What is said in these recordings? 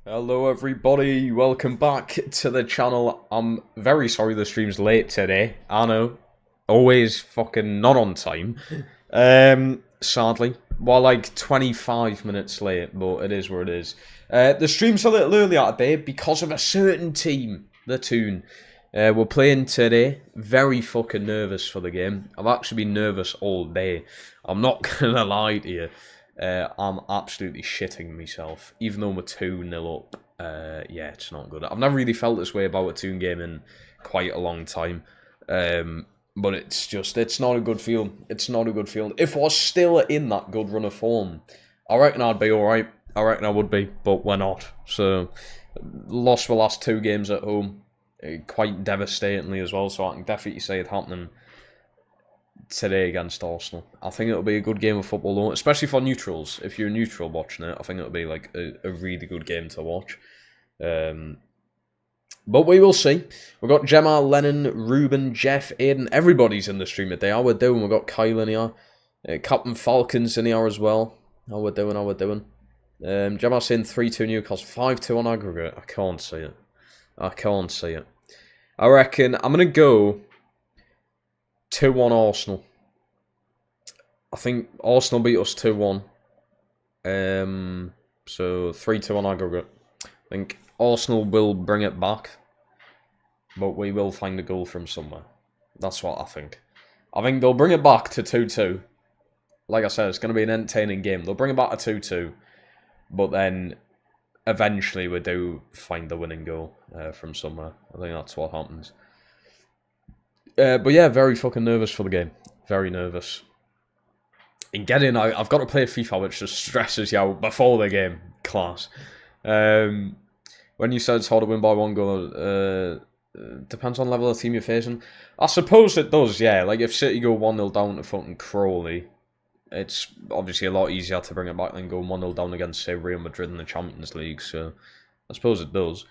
Hello everybody, welcome back to the channel. I'm very sorry the stream's late today. I know, always fucking not on time. Sadly, well, like 25 minutes late, but it is what it is. The stream's a little earlier today because of a certain team, the Toon. We're playing today. Very fucking nervous for the game. I've actually been nervous all day. I'm not gonna lie to you. I'm absolutely shitting myself. Even though we're 2-0 up, yeah, it's not good. I've never really felt this way about a Toon game in quite a long time. But it's not a good feeling. It's not a good feeling. If I was still in that good run of form, I reckon I'd be alright. I reckon I would be, but we're not. So, lost the last 2 games at home, quite devastatingly as well, so I can definitely see it happening today against Arsenal. I think it'll be a good game of football, though, especially for neutrals. If you're a neutral watching it, I think it'll be like a really good game to watch. But we will see. We've got Gemma, Lennon, Ruben, Jeff, Aiden. Everybody's in the stream today. How we're doing? We've got Kyle in here. Captain Falcons in here as well. How we're doing? How we're doing? Gemma saying 3-2 Newcastle. 5-2 on aggregate. I can't see it. I can't see it. I reckon I'm going to go 2-1 Arsenal. I think Arsenal beat us 2-1. So 3-2 on aggregate. I think Arsenal will bring it back, but we will find a goal from somewhere. That's what I think. I think they'll bring it back to 2-2. Like I said, it's going to be an entertaining game. They'll bring it back to 2-2, but then eventually we do find the winning goal from somewhere. I think that's what happens. But yeah, very fucking nervous for the game. Very nervous. In getting, I've got to play FIFA, which just stresses you out before the game. Class. When you said it's hard to win by 1 goal, depends on level of team you're facing. I suppose it does, yeah. Like, if City go 1-0 down to fucking Crawley, it's obviously a lot easier to bring it back than going 1-0 down against, say, Real Madrid in the Champions League. So, I suppose it does.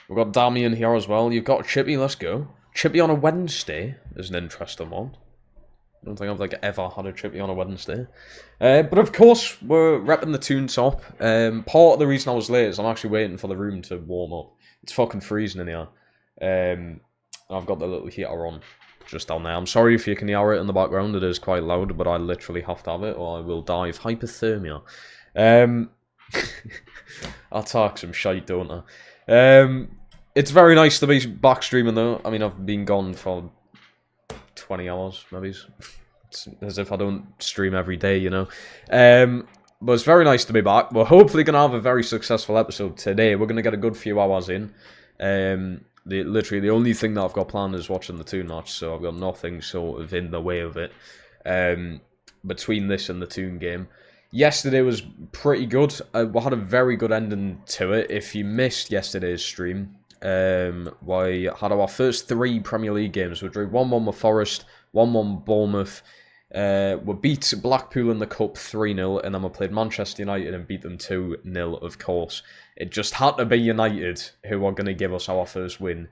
We've got Damien here as well. You've got Chippy, let's go. Chippy on a Wednesday is an interesting one. I don't think I've ever had a Chippy on a Wednesday. But of course, we're repping the Toon top. Part of the reason I was late is I'm actually waiting for the room to warm up. It's fucking freezing in here. I've got the little heater on just down there. I'm sorry if you can hear it in the background. It is quite loud, but I literally have to have it or I will die of hypothermia. I'll talk some shite, don't I? It's very nice to be back streaming though. I mean, I've been gone for 20 hours, maybe. It's as if I don't stream every day, you know. But it's very nice to be back. We're hopefully going to have a very successful episode today. We're going to get a good few hours in. Literally, the only thing that I've got planned is watching the Toon match, so I've got nothing sort of in the way of it. Between this and the Toon game. Yesterday was pretty good. We had a very good ending to it. If you missed yesterday's stream, we had our first 3 Premier League games. We drew 1-1 with Forest, 1-1 Bournemouth. We beat Blackpool in the Cup 3-0, and then we played Manchester United and beat them 2-0, of course. It just had to be United who were going to give us our first win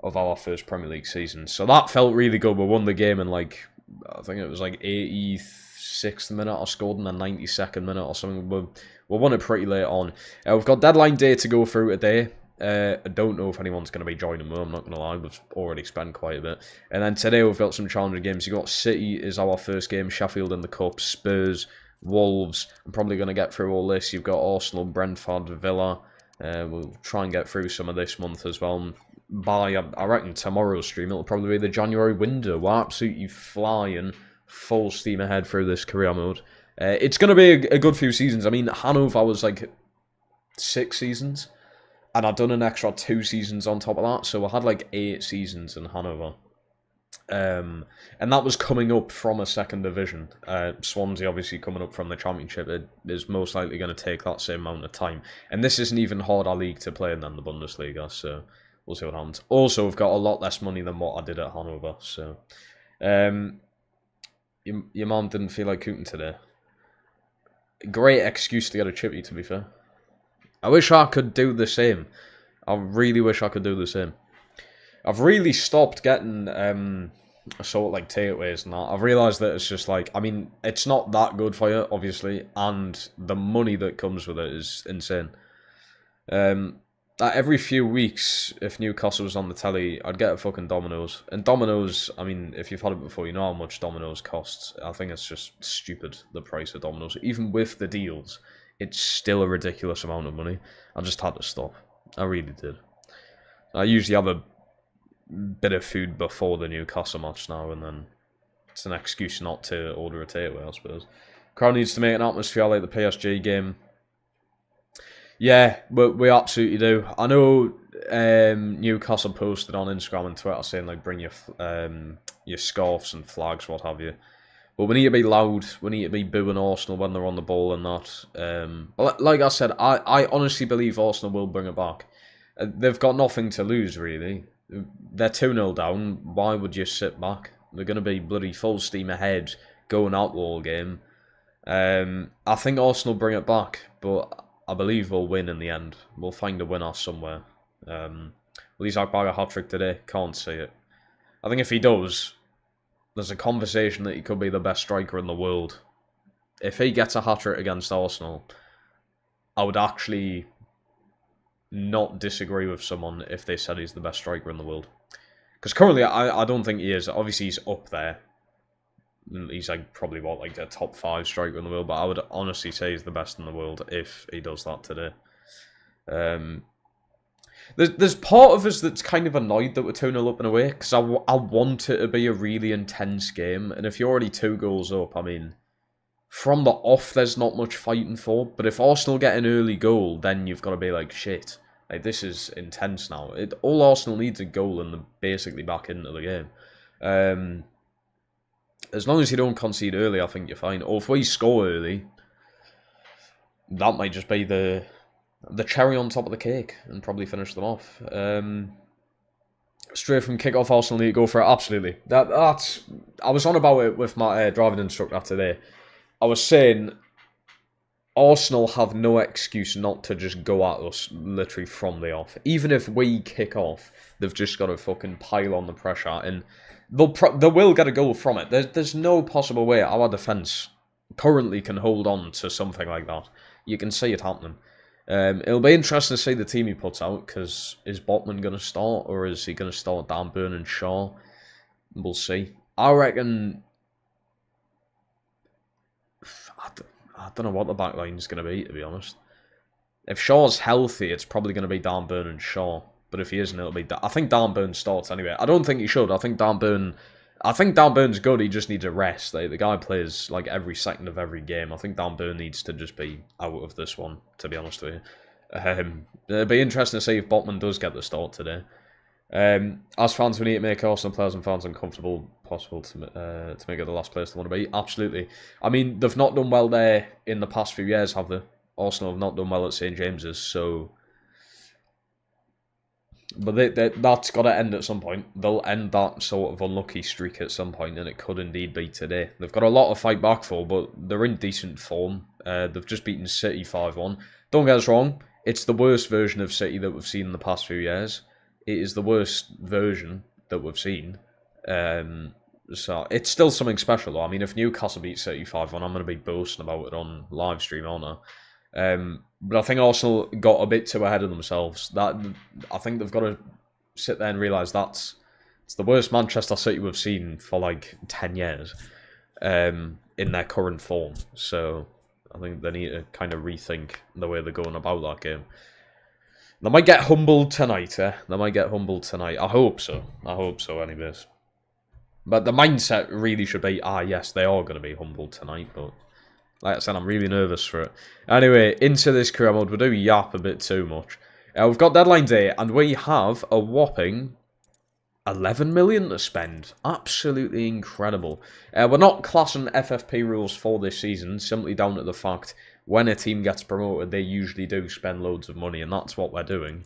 of our first Premier League season. So that felt really good. We won the game in I think it was 86th minute I scored in the 92nd minute or something. We won it pretty late on. We've got deadline day to go through today. I don't know if anyone's going to be joining me, I'm not going to lie, we've already spent quite a bit. And then today we've got some challenging games. You've got City is our first game, Sheffield in the Cup, Spurs, Wolves. I'm probably going to get through all this. You've got Arsenal, Brentford, Villa. We'll try and get through some of this month as well. By, I reckon, tomorrow's stream, it'll probably be the January window. We're absolutely flying full steam ahead through this career mode. It's going to be a good few seasons. I mean, Hanover was 6 seasons. And I've done an extra 2 seasons on top of that, so I had 8 seasons in Hanover. And that was coming up from a second division. Swansea obviously coming up from the Championship. It is most likely going to take that same amount of time. And this is an even harder league to play than the Bundesliga, so we'll see what happens. Also, we've got a lot less money than what I did at Hanover, so... your mum didn't feel like cooking today. Great excuse to get a chippy, to be fair. I wish I could do the same. I really wish I could do the same. I've really stopped getting sort of like takeaways and that, I've realised that it's just like, I mean, it's not that good for you, obviously, and the money that comes with it is insane. Like every few weeks, if Newcastle was on the telly, I'd get a fucking Domino's. And Domino's, I mean, if you've had it before, you know how much Domino's costs. I think it's just stupid, the price of Domino's. Even with the deals, it's still a ridiculous amount of money. I just had to stop. I really did. I usually have a bit of food before the Newcastle match now, and then it's an excuse not to order a takeaway, I suppose. Crowd needs to make an atmosphere like the PSG game. Yeah, we absolutely do. I know Newcastle posted on Instagram and Twitter saying like bring your scarves and flags, what have you. But we need to be loud. We need to be booing Arsenal when they're on the ball and that. But like I said, I honestly believe Arsenal will bring it back. They've got nothing to lose, really. They're 2-0 down. Why would you sit back? They're going to be bloody full steam ahead, going out all game. I think Arsenal bring it back, but I believe we'll win in the end. We'll find a winner somewhere. Will Isaac bag a hat-trick today? Can't see it. I think if he does, there's a conversation that he could be the best striker in the world. If he gets a hat-trick against Arsenal, I would actually not disagree with someone if they said he's the best striker in the world. Because currently, I don't think he is. Obviously, he's up there. He's like probably like a top 5 striker in the world, but I would honestly say he's the best in the world if he does that today. There's part of us that's kind of annoyed that we're 2-0 up and away, because I want it to be a really intense game, and if you're already 2 goals up, I mean, from the off there's not much fighting for, but if Arsenal get an early goal, then you've got to be like, shit, like this is intense now. All Arsenal needs a goal and they're basically back into the game. As long as you don't concede early, I think you're fine. Or if we score early, that might just be the cherry on top of the cake and probably finish them off. Straight from kick-off, Arsenal need to go for it. Absolutely. That's. I was on about it with my driving instructor today. I was saying Arsenal have no excuse not to just go at us literally from the off. Even if we kick off, they've just got to fucking pile on the pressure and they will get a goal from it. There's no possible way our defence currently can hold on to something like that. You can see it happening. It'll be interesting to see the team he puts out, because is Botman going to start, or is he going to start Dan Burn and Shaw? We'll see. I reckon... I don't know what the back line is going to be, to be honest. If Shaw's healthy, it's probably going to be Dan Burn and Shaw. But if he isn't, it'll be... I think Dan Burn starts anyway. I don't think he should. I think Dan Burn's good. He just needs a rest. The guy plays like every second of every game. I think Dan Burn needs to just be out of this one, to be honest with you. It'll be interesting to see if Botman does get the start today. As fans, we need to make Arsenal players and fans uncomfortable possible to make it the last place they want to be. Absolutely. I mean, they've not done well there in the past few years, have they? Arsenal have not done well at St James's, so... But that's got to end at some point. They'll end that sort of unlucky streak at some point, and it could indeed be today. They've got a lot to fight back for, but they're in decent form. They've just beaten City 5-1. Don't get us wrong, it's the worst version of City that we've seen in the past few years. It is the worst version that we've seen. So it's still something special, though. I mean, if Newcastle beat City 5-1, I'm going to be boasting about it on live stream, aren't I? But I think Arsenal got a bit too ahead of themselves. I think they've got to sit there and realise it's the worst Manchester City we've seen for like 10 years in their current form. So I think they need to kind of rethink the way they're going about that game. They might get humbled tonight, eh? They might get humbled tonight. I hope so. Anyways. But the mindset really should be, yes, they are going to be humbled tonight, but... Like I said, I'm really nervous for it. Anyway, into this career mode. We do yap a bit too much. We've got deadline day, and we have a whopping 11 million to spend. Absolutely incredible. We're not classing FFP rules for this season, simply down to the fact when a team gets promoted, they usually do spend loads of money, and that's what we're doing.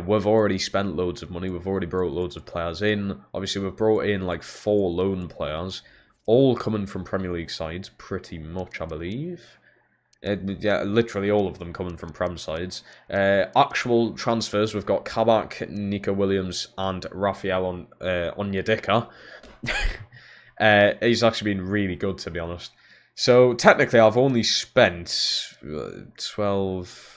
We've already spent loads of money. We've already brought loads of players in. Obviously, we've brought in like 4 loan players. All coming from Premier League sides, pretty much, I believe. Yeah, literally all of them coming from Prem sides. Actual transfers, we've got Kabak, Nico Williams, and Rafael Onyedika. He's actually been really good, to be honest. So, technically, I've only spent 12...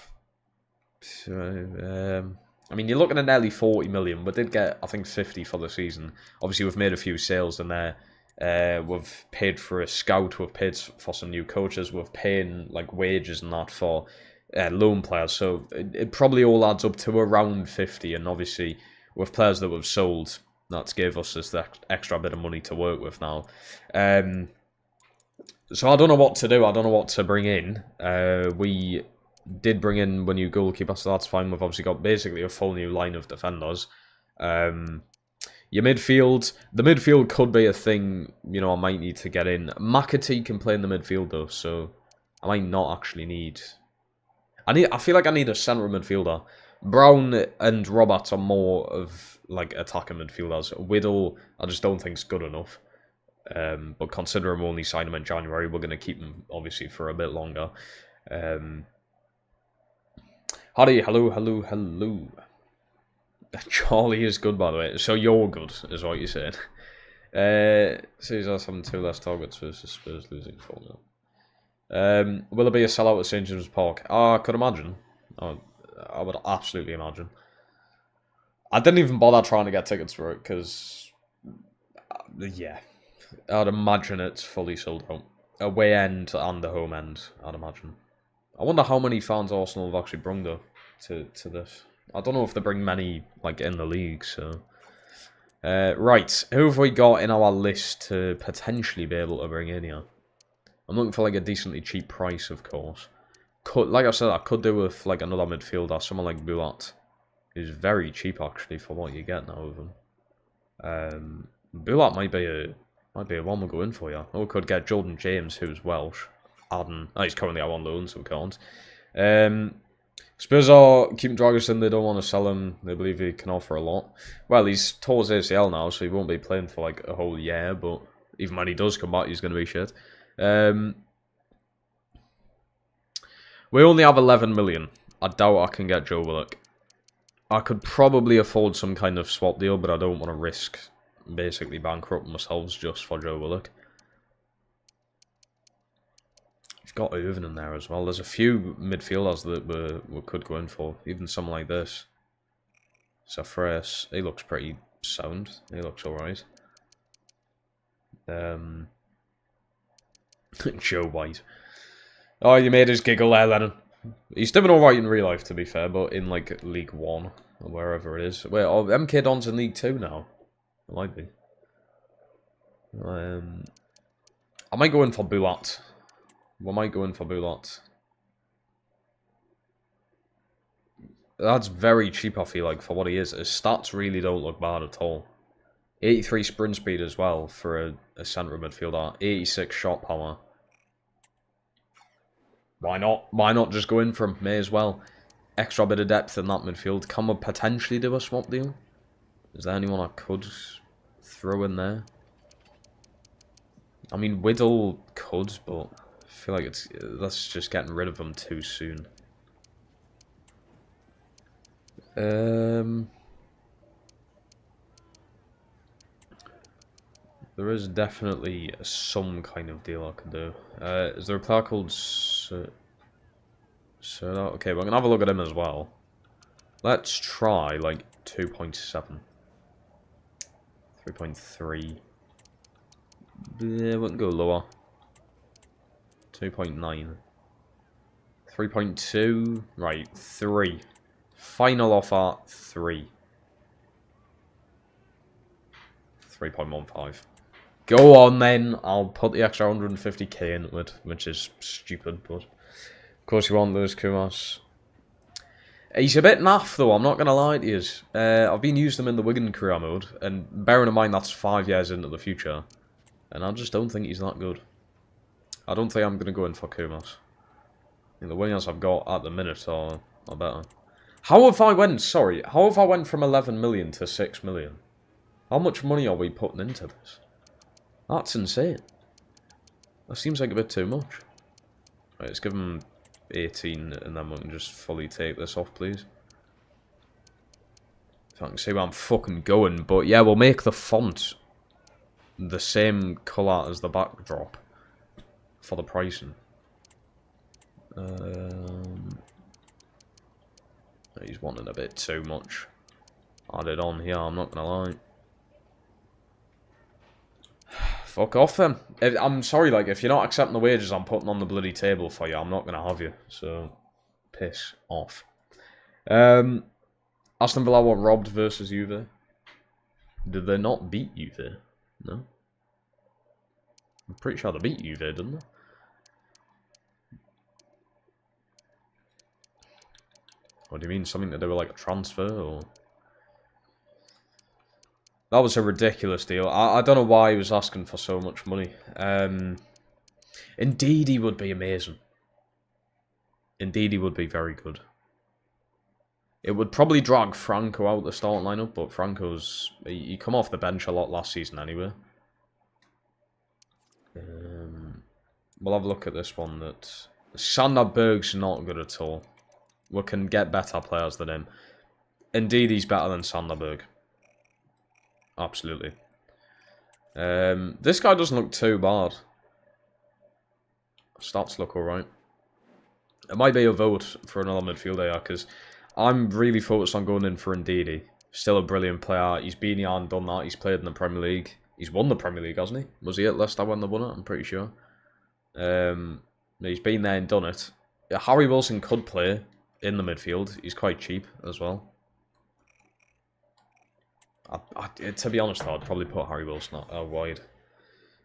I mean, you're looking at nearly 40 million. We did get, I think, 50 for the season. Obviously, we've made a few sales in there. We've paid for a scout. We've paid for some new coaches. We've paid like wages and that for loan players. So it probably all adds up to around 50. And obviously, with players that we've sold, that's gave us this extra bit of money to work with now. So I don't know what to do. I don't know what to bring in. We did bring in a new goalkeeper, so that's fine. We've obviously got basically a full new line of defenders. Your midfield, the midfield could be a thing, you know, I might need to get in. McAtee can play in the midfield though, so I might not actually need... I feel like I need a central midfielder. Brown and Roberts are more of like attacking midfielders. Whittle, I just don't think is good enough. But considering we only signed him in January, we're going to keep him obviously for a bit longer. Howdy, hello. Charlie is good, by the way. So you're good, is what you said. Caesar's having 2 less targets versus Spurs losing 4-0. Will there be a sellout at St James's Park? I could imagine. I would absolutely imagine. I didn't even bother trying to get tickets for it because, yeah, I'd imagine it's fully sold out. Away end and the home end, I'd imagine. I wonder how many fans Arsenal have actually brought though to this. I don't know if they bring many like in the league. So, right, who have we got in our list to potentially be able to bring in here? I'm looking for like a decently cheap price, of course. Like I said, I could do with like another midfielder, someone like Bulat, who's very cheap actually for what you get now with him. Bulat might be a one we'll go in for, yeah. Or we could get Jordan James, who's Welsh. Adding, he's currently out on loan, so we can't. Spurs are keeping Dragusin. They don't want to sell him. They believe he can offer a lot. Well, he's tore his ACL now, so he won't be playing for like a whole year. But even when he does come back, he's going to be shit. We only have 11 million. I doubt I can get Joe Willock. I could probably afford some kind of swap deal, but I don't want to risk basically bankrupting ourselves just for Joe Willock. We've got Irvin in there as well. There's a few midfielders that we could go in for. Even someone like this. Safres, he looks pretty sound. He looks alright. Joe White. Oh, you made us giggle there, Lennon. He's doing alright in real life, to be fair, but in like League 1 or wherever it is. Wait, oh, MK Don's in League 2 now. It might be. I might go in for Bulat. We might go in for Bulat. That's very cheap, I feel like, for what he is. His stats really don't look bad at all. 83 sprint speed as well for a centre midfielder. 86 shot power. Why not? Why not just go in for him? May as well. Extra bit of depth in that midfield. Can we potentially do a swap deal? Is there anyone I could throw in there? I mean, Whittle could, but I feel like that's just getting rid of him too soon. There is definitely some kind of deal I could do. Is there a player called okay, we're going to have a look at him as well. Let's try, like, 2.7. 3.3. Yeah, we can go lower. 2.9. 3.2. Right, 3. Final offer, 3. 3.15. Go on then. I'll put the extra 150k into it, which is stupid, but of course you want Lewis Kumas. He's a bit naff though, I'm not going to lie to you. I've been using him in the Wigan career mode, and bearing in mind that's 5 years into the future, and I just don't think he's that good. I don't think I'm going to go in for Kumas. I think the wingers I've got at the minute are better. How have I went from 11 million to 6 million? How much money are we putting into this? That's insane. That seems like a bit too much. Right, let's give him 18 and then we can just fully take this off, please. If I can see where I'm fucking going, but yeah, we'll make the font the same colour as the backdrop for the pricing. He's wanting a bit too much added on here, I'm not gonna lie. Fuck off then. I'm sorry, like, if you're not accepting the wages I'm putting on the bloody table for you, I'm not gonna have you. So, piss off. Aston Villa were robbed versus Juve. Did they not beat Juve? No. I'm pretty sure they beat Juve, didn't they? What do you mean? Something to do with like a transfer or? That was a ridiculous deal. I don't know why he was asking for so much money. Indeed, he would be amazing. Indeed, he would be very good. It would probably drag Franco out the starting lineup, but Franco's he come off the bench a lot last season anyway. We'll have a look at this one. That Sander Berg's not good at all. We can get better players than him. Indeed, he's better than Sander Berg. Absolutely. This guy doesn't look too bad. Stats look alright. It might be a vote for another midfielder here, because I'm really focused on going in for Ndidi. Still a brilliant player. He's been here and done that. He's played in the Premier League. He's won the Premier League, hasn't he? Was he at Leicester when they won it? I'm pretty sure. He's been there and done it. Harry Wilson could play in the midfield. He's quite cheap as well. To be honest, though, I'd probably put Harry Wilson wide.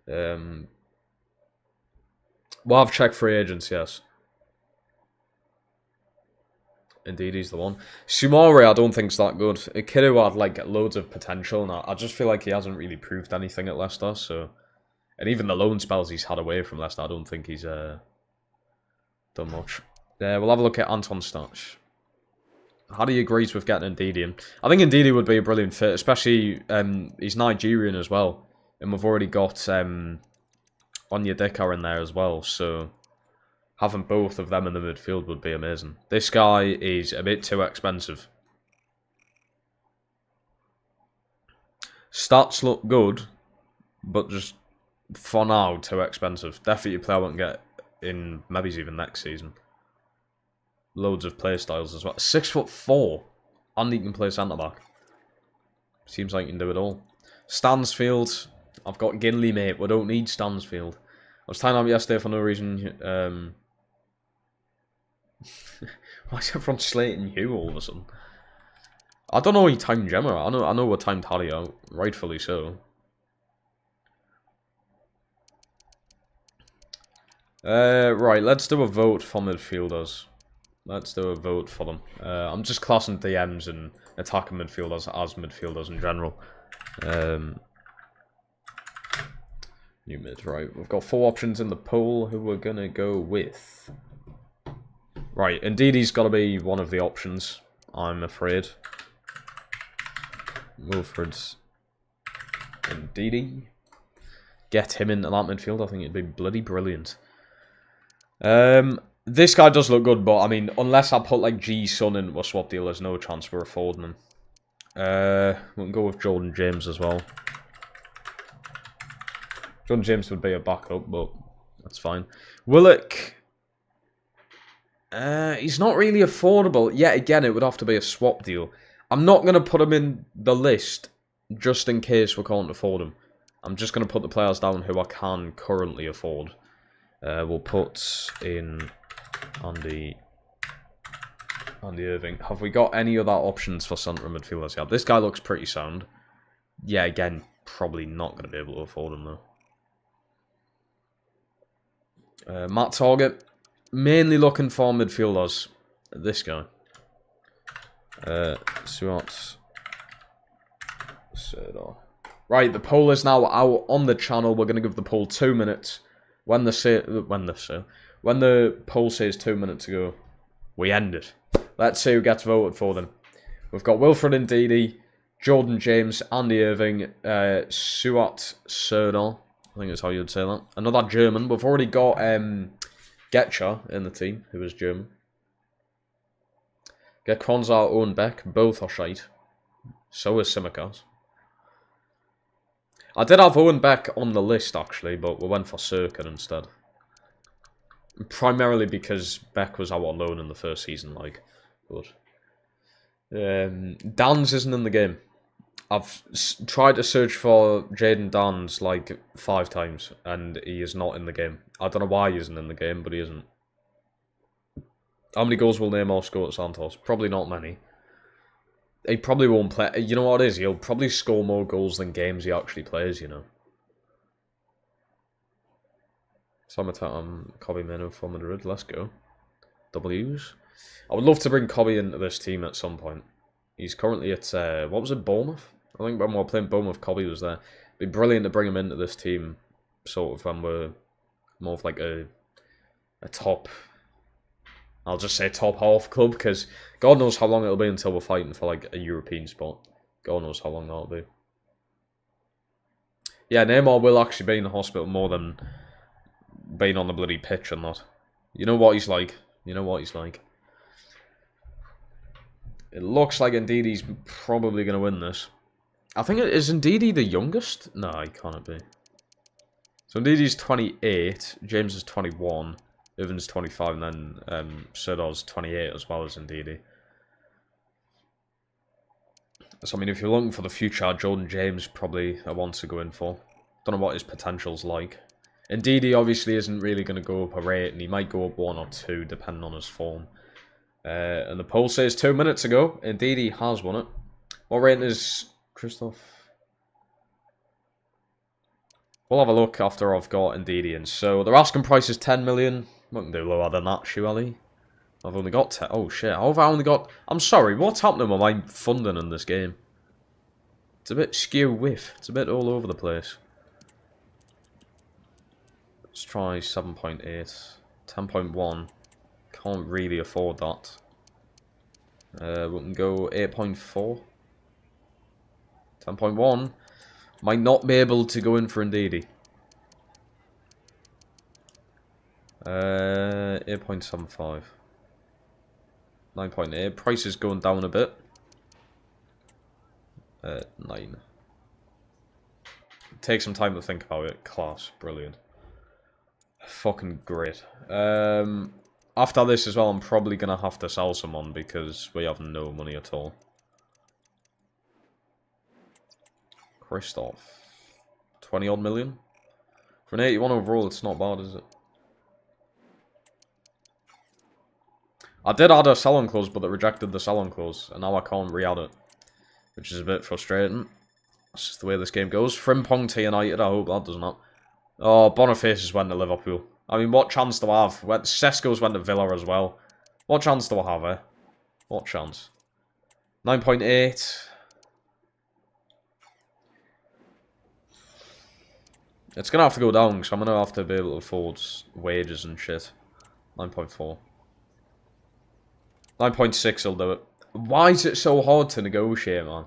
We'll have check free agents, yes. Indeed, he's the one. Sumare, I don't think's that good. Kiddo had like loads of potential, and I just feel like he hasn't really proved anything at Leicester. So, and even the loan spells he's had away from Leicester, I don't think he's done much. We'll have a look at Anton's stats. How do you agree with getting Ndidi in? I think Ndidi would be a brilliant fit, especially he's Nigerian as well, and we've already got Onyedika in there as well, so having both of them in the midfield would be amazing. This guy is a bit too expensive. Stats look good, but just for now, too expensive. Definitely a player I won't get in maybe even next season. Loads of play styles as well. 6'4", and he can play centre back. Seems like he can do it all. Stansfield, I've got Ginley, mate. We don't need Stansfield. I was tying up yesterday for no reason. Why is everyone slating you all of a sudden? I don't know. He timed Gemma. I know. We timed Harry out, rightfully so. Right. Let's do a vote for midfielders. Let's do a vote for them. I'm just classing DMs and attacking midfielders as midfielders in general. New mid, right. We've got 4 options in the poll. Who we're going to go with? Right, indeed he's got to be one of the options, I'm afraid. Wilfred's Ndidi. Get him into that midfield. I think it'd be bloody brilliant. This guy does look good, but I mean, unless I put like G-Son into a swap deal, there's no chance we're affording him. We can go with Jordan James as well. Jordan James would be a backup, but that's fine. Willock. He's not really affordable. Yet again, it would have to be a swap deal. I'm not going to put him in the list just in case we can't afford him. I'm just going to put the players down who I can currently afford. We'll put in Andy Irving. Have we got any other options for centre midfielders? Yeah, this guy looks pretty sound. Yeah, again, probably not going to be able to afford him though. Matt Target. Mainly looking for midfielders. This guy. Stuart. Right, the poll is now out on the channel. We're going to give the poll 2 minutes. When the poll says 2 minutes ago, we end it. Let's see who gets voted for them. We've got Wilfred Ndidi, Jordan James, Andy Irving, Suat Serdar. I think that's how you'd say that. Another German. We've already got Getcher in the team, who is German. Get Kwanzaa, Owen Beck. Both are shite. So is Simicast. I did have Owen Beck on the list, actually, but we went for Cirkin instead. Primarily because Beck was out on loan in the first season, like. But Dans isn't in the game. I've tried to search for Jaden Dans like 5 times, and he is not in the game. I don't know why he isn't in the game, but he isn't. How many goals will Neymar score at Santos? Probably not many. He probably won't play. You know what it is? He'll probably score more goals than games he actually plays, you know. Summertime, Kobe Mino for Madrid. Let's go. W's. I would love to bring Kobe into this team at some point. He's currently at, what was it, Bournemouth? I think when we were playing Bournemouth, Kobe was there. It'd be brilliant to bring him into this team, sort of when we're more of like a top, I'll just say top half club, because God knows how long it'll be until we're fighting for like a European spot. God knows how long that'll be. Yeah, Neymar will actually be in the hospital more than being on the bloody pitch and that. You know what he's like. You know what he's like. It looks like Ndidi's probably going to win this. I think is Ndidi the youngest? No, he can't be. So Ndidi's 28, James is 21, Irvin's 25, and then Serdar's 28 as well as Ndidi. So I mean, if you're looking for the future, Jordan James probably I want to go in for. Don't know what his potential's like. Ndidi obviously isn't really going to go up a rate, and he might go up 1 or 2 depending on his form. And the poll says 2 minutes ago, Ndidi has won it. What rating is Christoph? We'll have a look after I've got Ndidi in. So their asking price is 10 million. I can do lower than that, surely. I've only got 10. Oh shit, how have I only got... I'm sorry, what's happening with my funding in this game? It's a bit skew whiff. It's a bit all over the place. Let's try 7.8. 10.1. Can't really afford that. We can go 8.4. 10.1. Might not be able to go in for Ndidi. 8.75. 9.8. Price is going down a bit. 9. Take some time to think about it. Class. Brilliant. Fucking great. After this as well, I'm probably going to have to sell someone because we have no money at all. Christoph. 20 odd million? For an 81 overall, it's not bad, is it? I did add a sell-on clause, but it rejected the sell-on clause, and now I can't re-add it. Which is a bit frustrating. That's just the way this game goes. Frimpong to United, I hope that doesn't happen. Oh, Boniface has went to Liverpool. I mean, what chance do I have? Sesko's went to Villa as well. What chance do I have, eh? What chance? 9.8. It's going to have to go down, because I'm going to have to be able to afford wages and shit. 9.4. 9.6 will do it. Why is it so hard to negotiate, man?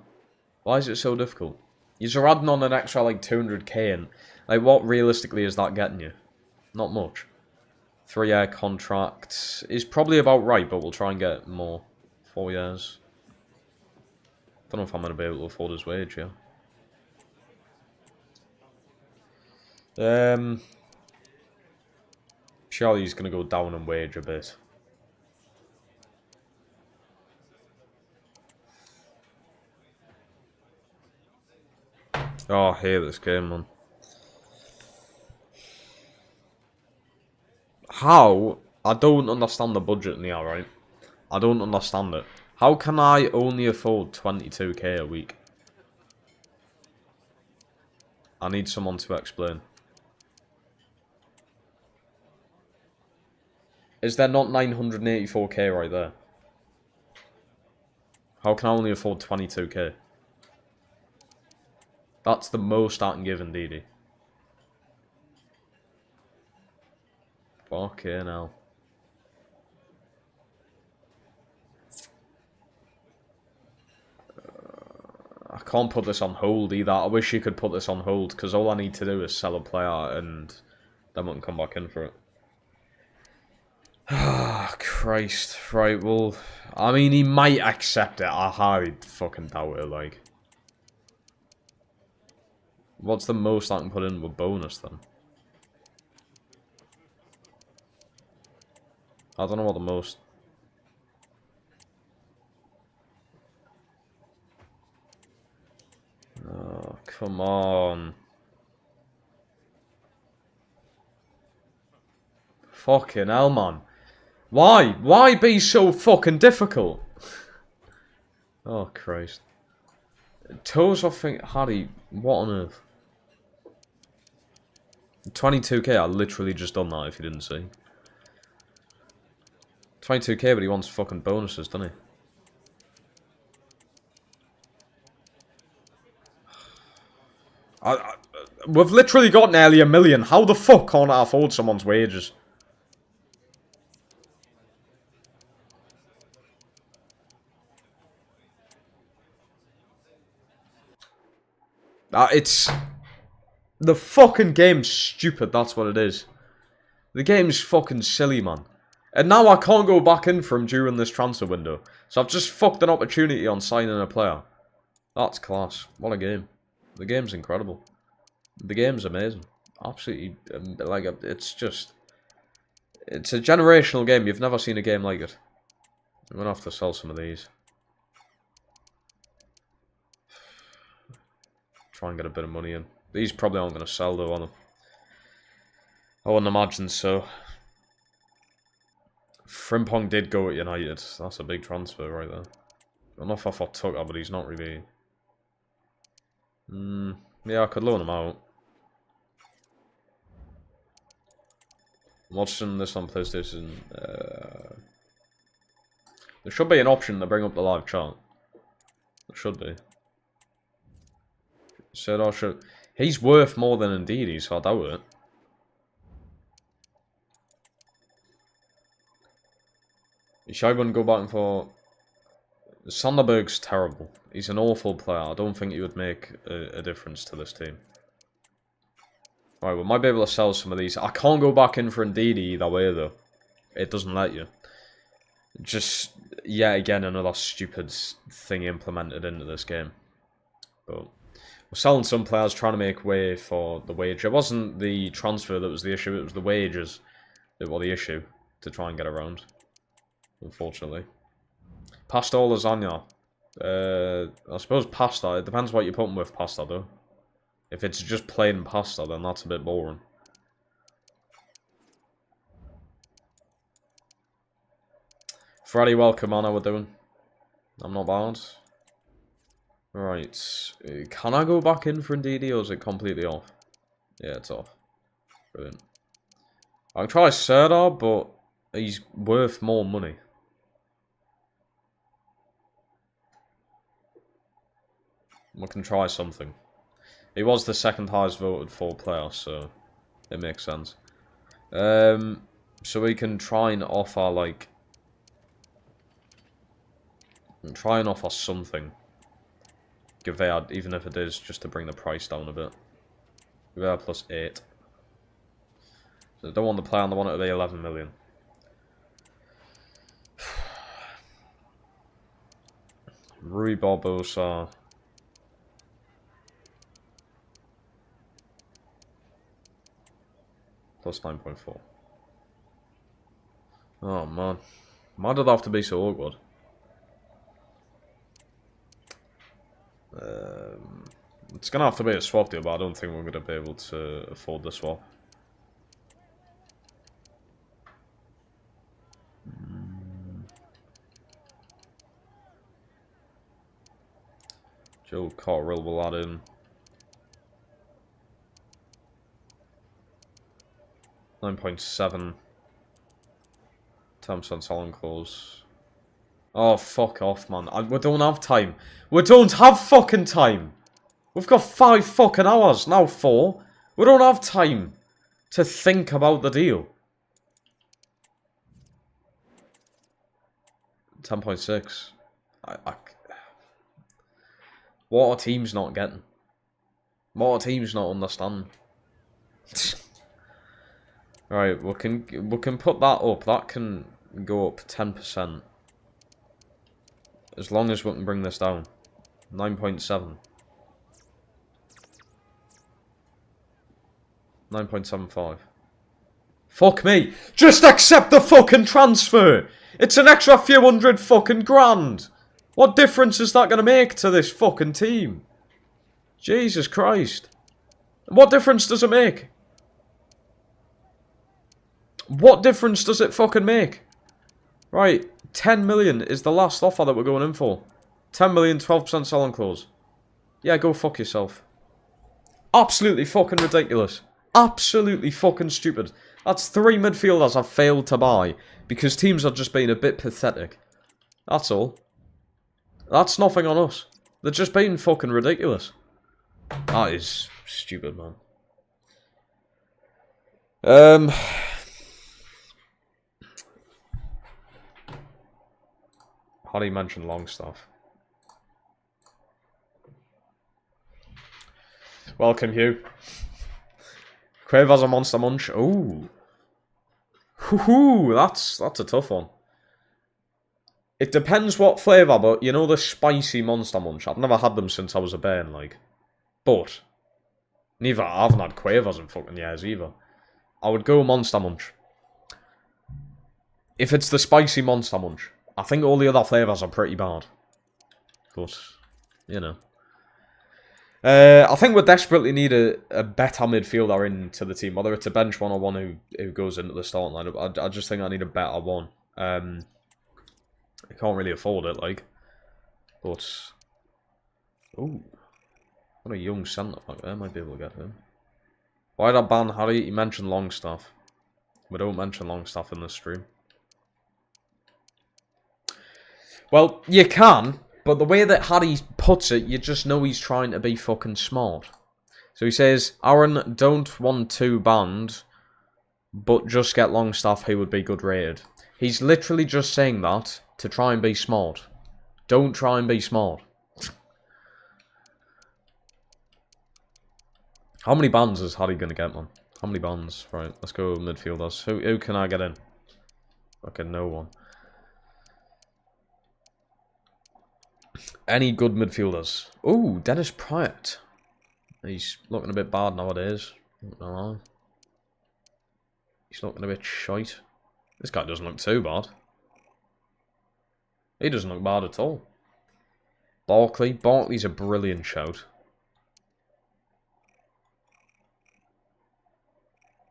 Why is it so difficult? You're adding on an extra, like, 200k, and, like, what realistically is that getting you? Not much. 3-year contract is probably about right, but we'll try and get more. 4 years. Don't know if I'm going to be able to afford his wage, yeah. Surely he's going to go down in wage a bit. Oh, I hate this game, man. How? I don't understand the budget in the right? I don't understand it. How can I only afford 22k a week? I need someone to explain. Is there not 984k right there? How can I only afford 22k? That's the most I can give Ndidi. Fucking hell. I can't put this on hold either. I wish you could put this on hold, because all I need to do is sell a player and then we can come back in for it. Ah, Christ. Right, well, I mean, he might accept it. I highly fucking doubt it, like. What's the most I can put in with bonus then? I don't know what the most... Oh, come on. Fucking hell, man. Why? Why be so fucking difficult? Oh, Christ. Toes, I think... Harry, what on earth? 22k, I literally just done that if you didn't see. 22k, but he wants fucking bonuses, doesn't he? We've literally got nearly $1 million. How the fuck can't I afford someone's wages? It's... The fucking game's stupid, that's what it is. The game's fucking silly, man. And now I can't go back in for him during this transfer window. So I've just fucked an opportunity on signing a player. That's class. What a game. The game's incredible. The game's amazing. Absolutely, like, it's just... It's a generational game. You've never seen a game like it. I'm gonna have to sell some of these. Try and get a bit of money in. These probably aren't gonna sell though, are they? I wouldn't imagine so. Frimpong did go at United. That's a big transfer right there. I don't know if I thought Tucker, but he's not really... yeah, I could loan him out. I'm watching this on PlayStation. There should be an option to bring up the live chat. There should be. Said I should... He's worth more than Indeedy, so I doubt it. I wouldn't go back for... Sanderberg's terrible. He's an awful player. I don't think he would make a difference to this team. Right, we might be able to sell some of these. I can't go back in for Indeedy either way, though. It doesn't let you. Just, yet again, another stupid thing implemented into this game. But... We're selling some players, trying to make way for the wage. It wasn't the transfer that was the issue, it was the wages that were the issue to try and get around. Unfortunately. Pasta or lasagna? I suppose pasta. It depends what you're putting with pasta, though. If it's just plain pasta, then that's a bit boring. Freddy, welcome on. How we doing? I'm not bad. Right. Can I go back in for Indeedy, or is it completely off? Yeah, it's off. Brilliant. I can try Serdar, but he's worth more money. We can try something. He was the second highest voted for player, so it makes sense. So we can try and offer, like... Try and offer something. Gavea, even if it is just to bring the price down a bit. Gavea plus 8. So I don't want the player, I want it to be 11 million. Rui Barbosa. Plus 9.4. Oh man. Why did it have to be so awkward? It's gonna have to be a swap deal, but I don't think we're gonna be able to afford the swap. Joe Cotterill will add in 9.7. 10% selling clause. Oh, fuck off, man. We don't have time. We don't have fucking time. We've got 5 fucking hours, now 4. We don't have time to think about the deal. 10.6. What are teams not getting? What are teams not understanding? Right, we can put that up. That can go up 10%. As long as we can bring this down. 9.7. 9.75. Fuck me. Just accept the fucking transfer. It's an extra few hundred fucking grand. What difference is that going to make to this fucking team? Jesus Christ. What difference does it make? What difference does it fucking make? Right, 10 million is the last offer that we're going in for. 10 million, 12% selling clause. Yeah, go fuck yourself. Absolutely fucking ridiculous. Absolutely fucking stupid. That's 3 midfielders I've failed to buy because teams are just being a bit pathetic. That's all. That's nothing on us. They're just being fucking ridiculous. That is stupid, man. How do you mention Longstaff? Welcome, Hugh. Quaver's a monster munch. Ooh. Hoo-hoo, that's a tough one. It depends what flavour, but you know the spicy monster munch? I've never had them since I was a bairn, like. But I haven't had Quavers in fucking years either. I would go monster munch. If it's the spicy monster munch. I think all the other flavours are pretty bad. But, you know. I think we desperately need a better midfielder into the team. Whether it's a bench one or one who goes into the starting lineup. I just think I need a better one. I can't really afford it, like. But... Ooh. What a young centre-back there. Might be able to get him. Why did I ban Harry? You mentioned Longstaff. We don't mention Longstaff in this stream. Well, you can, but the way that Harry puts it, you just know he's trying to be fucking smart. So he says, Aaron, don't want to banned, but just get Longstaff who would be good rated. He's literally just saying that to try and be smart. Don't try and be smart. How many bans is Harry going to get, man? How many bans? Right, let's go midfielders. Who can I get in? Okay, no one. Any good midfielders? Ooh, Dennis Pratt. He's looking a bit bad nowadays. No. He's looking a bit shite. This guy doesn't look too bad. He doesn't look bad at all. Barkley. Barkley's a brilliant shout.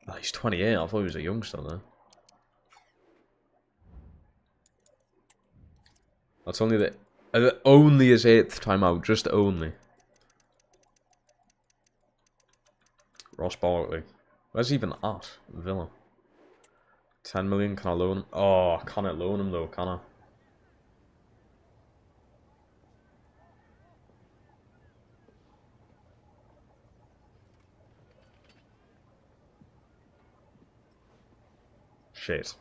Oh, he's 28. I thought he was a youngster there. That's only his 8th time out. Just only. Ross Barkley. Where's he even at? Villa. 10 million. Can I loan him? Oh, I can't loan him though, can I? Shit.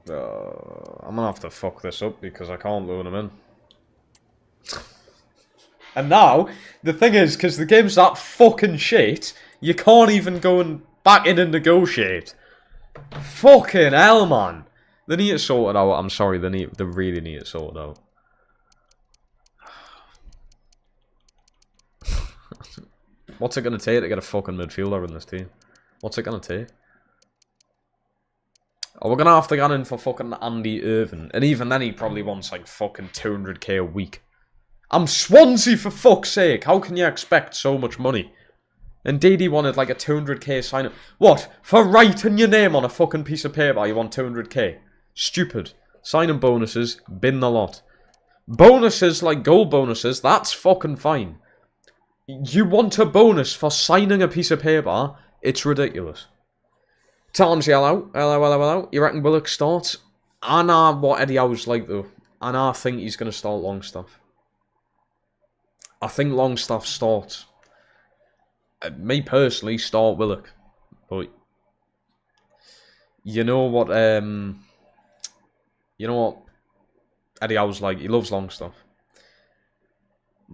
I'm gonna have to fuck this up because I can't loan him in. And now, the thing is, because the game's that fucking shit, you can't even go and back in and negotiate. Fucking hell, man. They need it sorted out. I'm sorry, they really need it sorted out. What's it gonna take to get a fucking midfielder in this team? What's it gonna take? Oh, we're gonna have to get in for fucking Andy Irvin. And even then he probably wants like fucking 200k a week. I'm Swansea for fuck's sake. How can you expect so much money? Indeed he wanted like a 200k sign-up. What? For writing your name on a fucking piece of paper you want 200k? Stupid. Sign-up bonuses, bin the lot. Bonuses like goal bonuses, that's fucking fine. You want a bonus for signing a piece of paper? It's ridiculous. Tom's yell out. Hello. You reckon Willock starts? I know what Eddie Howe's like though. And I think he's going to start Longstaff. I think Longstaff starts. Me personally, start Willock. But you know what Eddie Howe's like? He loves Longstaff.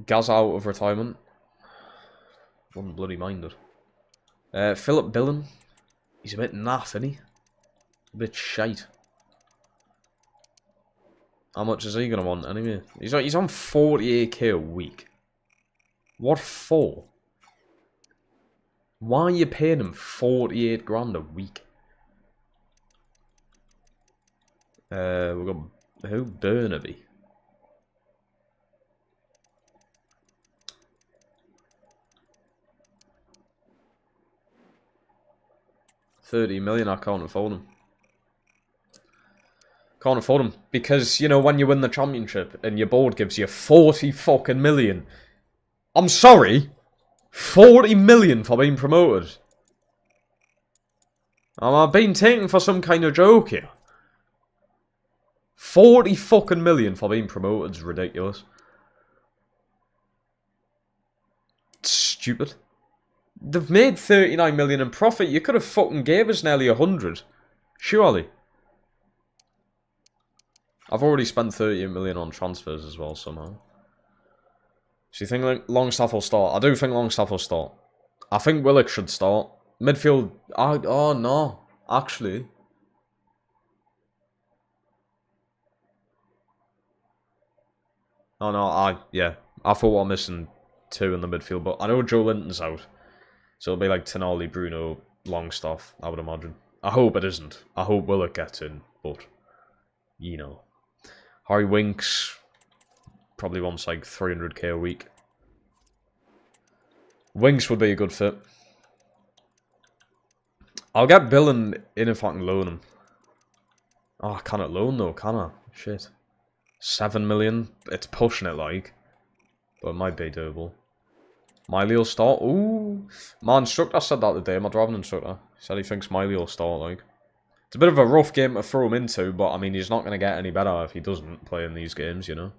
Gaz out of retirement. Wouldn't bloody mind it. Philip Billen. He's a bit naff, isn't he? A bit shite. How much is he going to want anyway? He's on 48k a week. What for? Why are you paying him 48 grand a week? We've got who? Burnaby. $30 million. I can't afford him. Can't afford him because you know when you win the championship and your board gives you 40 fucking million. I'm sorry, 40 million for being promoted. Am I being taken for some kind of joke here? 40 fucking million for being promoted is ridiculous. It's stupid. They've made 39 million in profit. You could have fucking gave us nearly 100. Surely. I've already spent 38 million on transfers as well somehow. So you think Longstaff will start? I do think Longstaff will start. I think Willock should start. Midfield... oh no. Actually... oh no, yeah. I thought we're missing 2 in the midfield, but I know Joe Linton's out. So it'll be like Tonali, Bruno, Longstaff, I would imagine. I hope it isn't. I hope Willock gets in, but... you know. Harry Winks probably wants like 300k a week. Winks would be a good fit. I'll get Bill in if I can loan him. Oh, I cannot loan though, can I? Shit. 7 million? It's pushing it like. But it might be doable. Miley will start. Ooh. My instructor said that today, my driving instructor. He said he thinks Miley will start like. It's a bit of a rough game to throw him into, but I mean, he's not going to get any better if he doesn't play in these games, you know?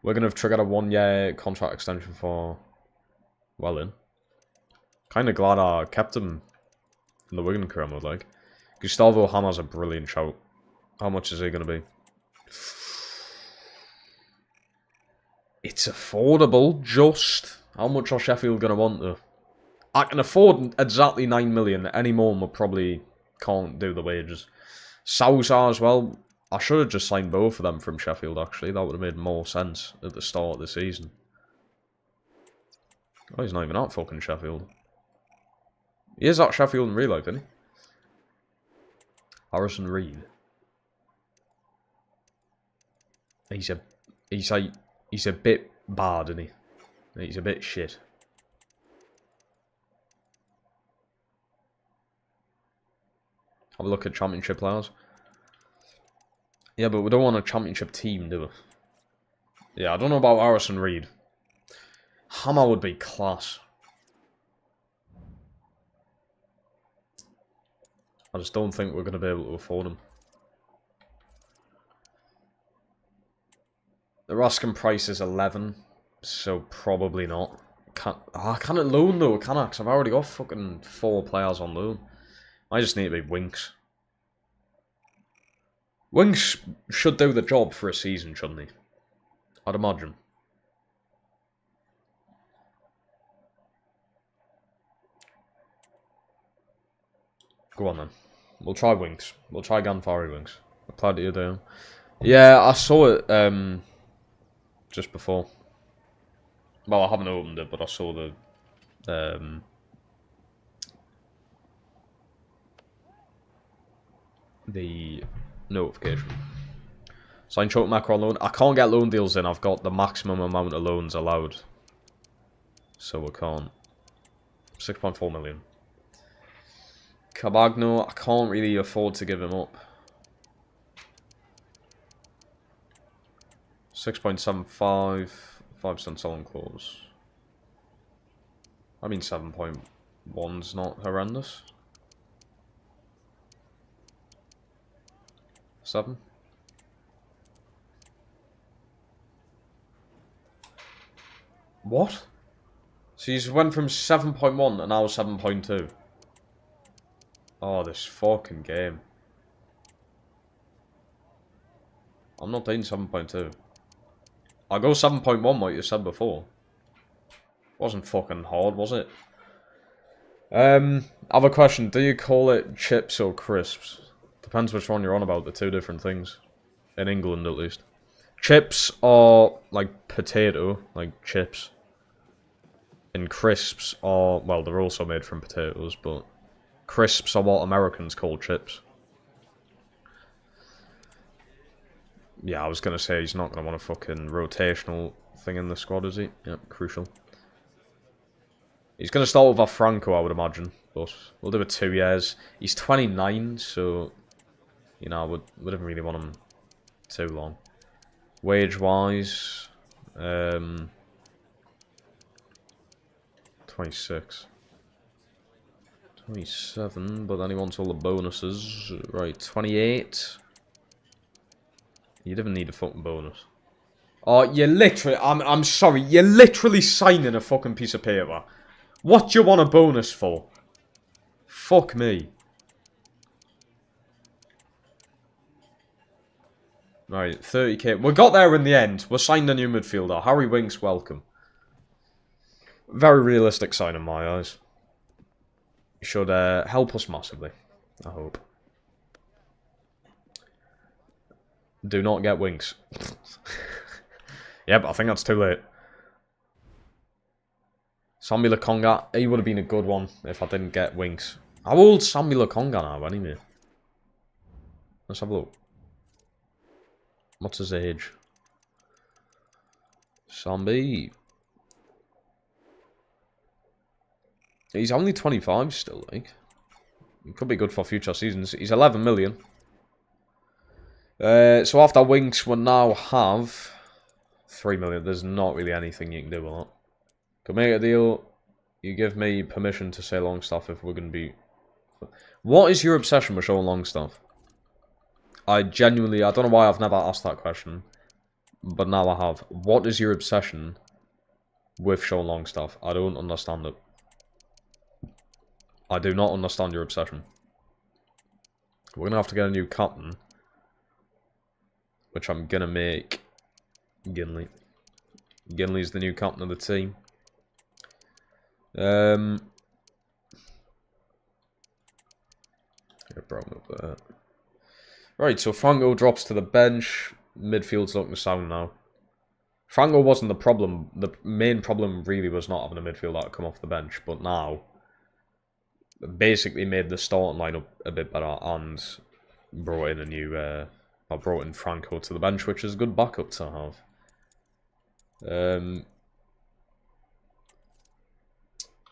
We're going to have triggered a 1-year contract extension for Welling. Kind of glad I kept him in the Wigan career mode, like. Gustavo Hammer's a brilliant shout. How much is he going to be? It's affordable, just. How much are Sheffield going to want, though? I can afford exactly 9 million. Any more, we probably can't do the wages. Sousa as well. I should have just signed both of them from Sheffield, actually. That would have made more sense at the start of the season. Oh, he's not even at fucking Sheffield. He is at Sheffield in real life, isn't he? Harrison Reed. He's a bit bad, isn't he? He's a bit shit. Have a look at championship players. Yeah, but we don't want a championship team, do we? Yeah, I don't know about Harrison Reed. Hammer would be class. I just don't think we're going to be able to afford him. The asking price is 11, so probably not. I can't loan though, can I? Because I've already got fucking 4 players on loan. I just need to be Winks. Winks should do the job for a season, shouldn't he? I'd imagine. Go on then. We'll try Winks. We'll try Ganfari Winks. Apply to you down. Yeah, I saw it just before. Well, I haven't opened it, but I saw the notification. Sign short macro loan. I can't get loan deals in. I've got the maximum amount of loans allowed. So we can't. 6.4 million. Cabagno, I can't really afford to give him up. 6.75, 5% selling clause. I mean 7.1's not horrendous. 7. What? So you went from 7.1 and now 7.2. Oh, this fucking game. I'm not doing 7.2. I'll go 7.1 like you said before. Wasn't fucking hard, was it? I have a question. Do you call it chips or crisps? Depends which one you're on about. The 2 different things. In England, at least. Chips are like potato, like chips. And crisps are, well, they're also made from potatoes, but crisps are what Americans call chips. Yeah, I was going to say he's not going to want a fucking rotational thing in the squad, is he? Yep, crucial. He's going to start with our Franco, I would imagine, but we'll do it 2 years. He's 29, so, you know, I wouldn't really want him too long. Wage-wise, 26. 27, but then he wants all the bonuses. Right, 28. You didn't need a fucking bonus. Oh, you're literally... I'm sorry, you're literally signing a fucking piece of paper. What do you want a bonus for? Fuck me. Right, 30k. We got there in the end. We signed a new midfielder. Harry Winks, welcome. Very realistic sign in my eyes. Should help us massively, I hope. Do not get Winks. Yep, I think that's too late. Sammy Lokonga, he would have been a good one if I didn't get Winks. How old's Sammy Lokonga now, anyway? Let's have a look. What's his age? Sammy. He's only 25 still, like. He could be good for future seasons. He's 11 million. So after Winks, we now have 3 million. There's not really anything you can do with that. Could make a deal. You give me permission to say Longstaff if we're going to be... What is your obsession with showing Longstaff? I genuinely... I don't know why I've never asked that question. But now I have. What is your obsession with showing Longstaff? I don't understand it. I do not understand your obsession. We're going to have to get a new captain. Which I'm going to make Ginley. Ginley's the new captain of the team. Yeah, brought him up there. Right, so Franco drops to the bench. Midfield's looking sound now. Franco wasn't the problem. The main problem really was not having a midfielder to come off the bench. But now, basically made the starting lineup a bit better and brought in a new... I brought in Franco to the bench, which is a good backup to have.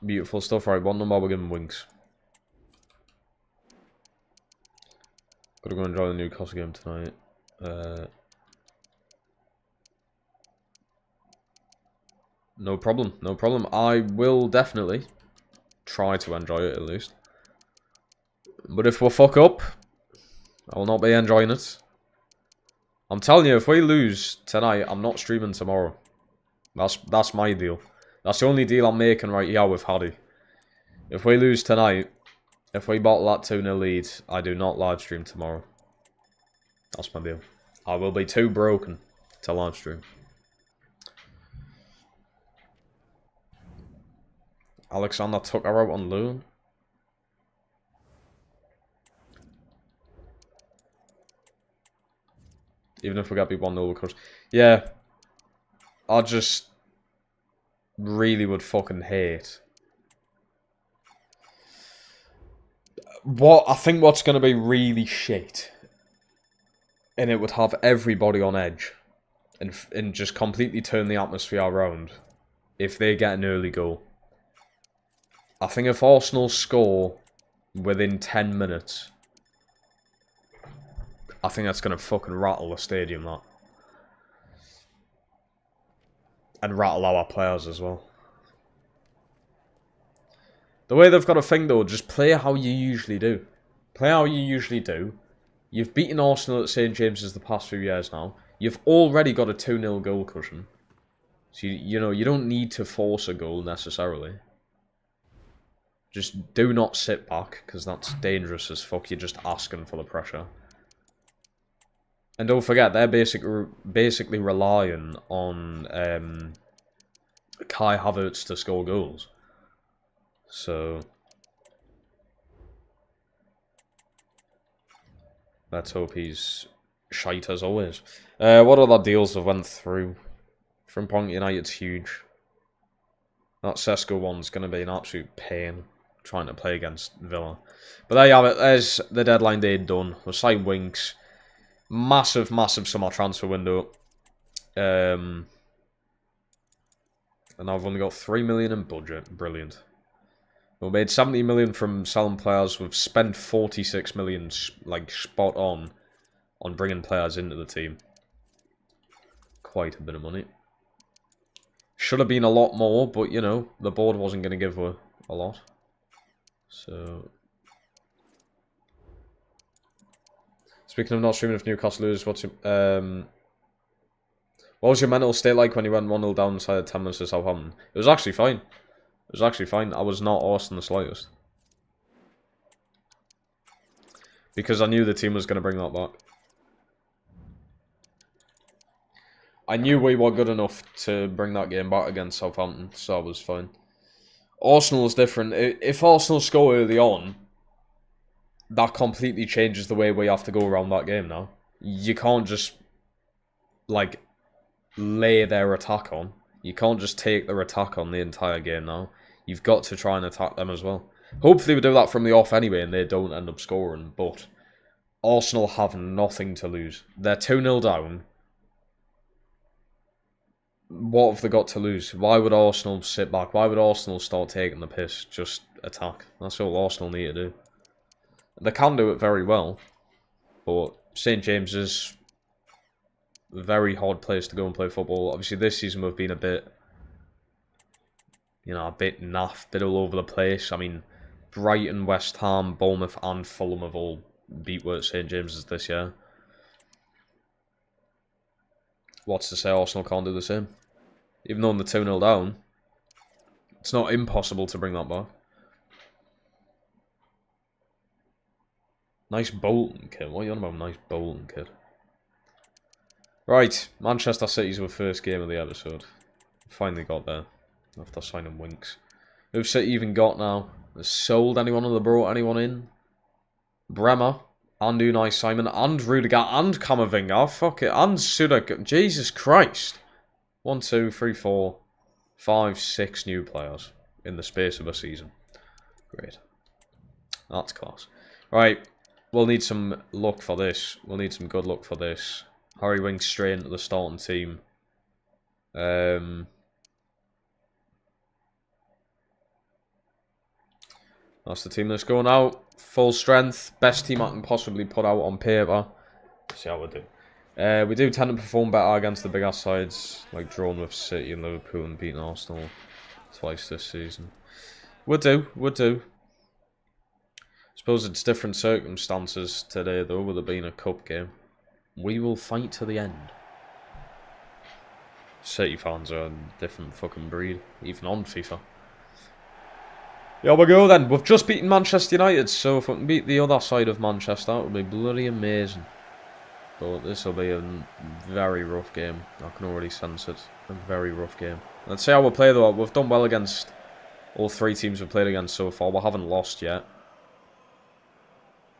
Beautiful stuff. Right, what number we're giving Winks? Gotta go enjoy the Newcastle game tonight. No problem, no problem. I will definitely try to enjoy it at least. But if we fuck up, I will not be enjoying it. I'm telling you, if we lose tonight, I'm not streaming tomorrow. That's my deal. That's the only deal I'm making right here with Hardy. If we lose tonight, if we bottle that 2-0 lead, I do not live stream tomorrow. That's my deal. I will be too broken to live stream. Alexander took her out on loan. Even if we got beat 1-0, of course. Yeah. I just really would fucking hate. I think what's going to be really shit, and it would have everybody on edge, and just completely turn the atmosphere around, if they get an early goal. I think if Arsenal score within 10 minutes, I think that's going to fucking rattle the stadium, that. And rattle our players as well. The way they've got to think, though, just play how you usually do. Play how you usually do. You've beaten Arsenal at St James's the past few years now. You've already got a 2-0 goal cushion. So, you know, you don't need to force a goal necessarily. Just do not sit back, because that's dangerous as fuck. You're just asking for the pressure. And don't forget, they're basically relying on Kai Havertz to score goals. So let's hope he's shite as always. What other deals have went through? From Point United's huge. That Sesko one's going to be an absolute pain trying to play against Villa. But there you have it. There's the deadline day done. We'll sign Winks. Massive, massive summer transfer window. And I've only got 3 million in budget. Brilliant. We made 70 million from selling players. We've spent 46 million, like, spot on bringing players into the team. Quite a bit of money. Should have been a lot more, but, you know, the board wasn't going to give a lot. So... Speaking of not streaming, if Newcastle lose, what was your mental state like when you went 1-0 down inside of 10 minutes to Southampton? It was actually fine. It was actually fine. I was not arsed in the slightest. Because I knew the team was going to bring that back. I knew we were good enough to bring that game back against Southampton, so I was fine. Arsenal is different. If Arsenal score early on, that completely changes the way we have to go around that game now. You can't just, like, lay their attack on. You can't just take their attack on the entire game now. You've got to try and attack them as well. Hopefully we do that from the off anyway and they don't end up scoring, but Arsenal have nothing to lose. They're 2-0 down. What have they got to lose? Why would Arsenal sit back? Why would Arsenal start taking the piss? Just attack. That's all Arsenal need to do. They can do it very well, but St. James's a very hard place to go and play football. Obviously, this season we've been a bit, you know, a bit naff, bit all over the place. I mean, Brighton, West Ham, Bournemouth, and Fulham have all beat St. James's this year. What's to say Arsenal can't do the same? Even though they're 2-0 down, it's not impossible to bring that back. Nice Bolton kid. What are you on about, nice Bolton kid? Right, Manchester City's our first game of the episode. Finally got there after signing Winks. Who've City even got now? Has sold anyone or they brought anyone in? Bremer, and Unai Simon, and Rudiger, and Camavinga. Fuck it, and Sudak. Jesus Christ. 1, 2, 3, 4, 5, 6 new players in the space of a season. Great. That's class. Right. We'll need some luck for this. We'll need some good luck for this. Harry Winks straight into the starting team. That's the team that's going out. Full strength. Best team I can possibly put out on paper. Let's see how we do. We do tend to perform better against the bigger sides. Like drawn with City and Liverpool and beating Arsenal twice this season. Would do. Suppose it's different circumstances today though, with it being a cup game. We will fight to the end. City fans are a different fucking breed, even on FIFA. Yeah, we go then. We've just beaten Manchester United, so if we can beat the other side of Manchester, that would be bloody amazing. But this will be a very rough game. I can already sense it. A very rough game. Let's see how we play though. We've done well against all 3 teams we've played against so far. We haven't lost yet.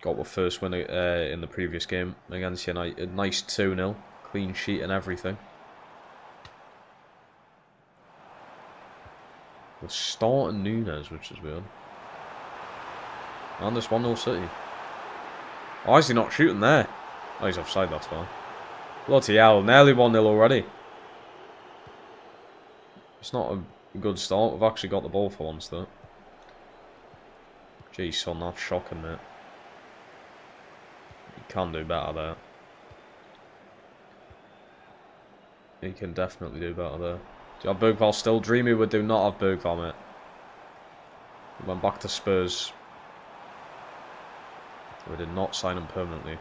Got our first win in the previous game against United. Nice 2-0. Clean sheet and everything. We're starting Nunes, which is weird. And this 1-0 City. Why is he not shooting there? Oh, he's offside, that's fine. Bloody hell, nearly 1-0 already. It's not a good start. We've actually got the ball for once, though. Jeez, son, that's shocking, mate. You can do better there. You can definitely do better there. Do you have Bergvall still? Dreamy would do not have Bergvall, mate. We went back to Spurs. We did not sign him permanently.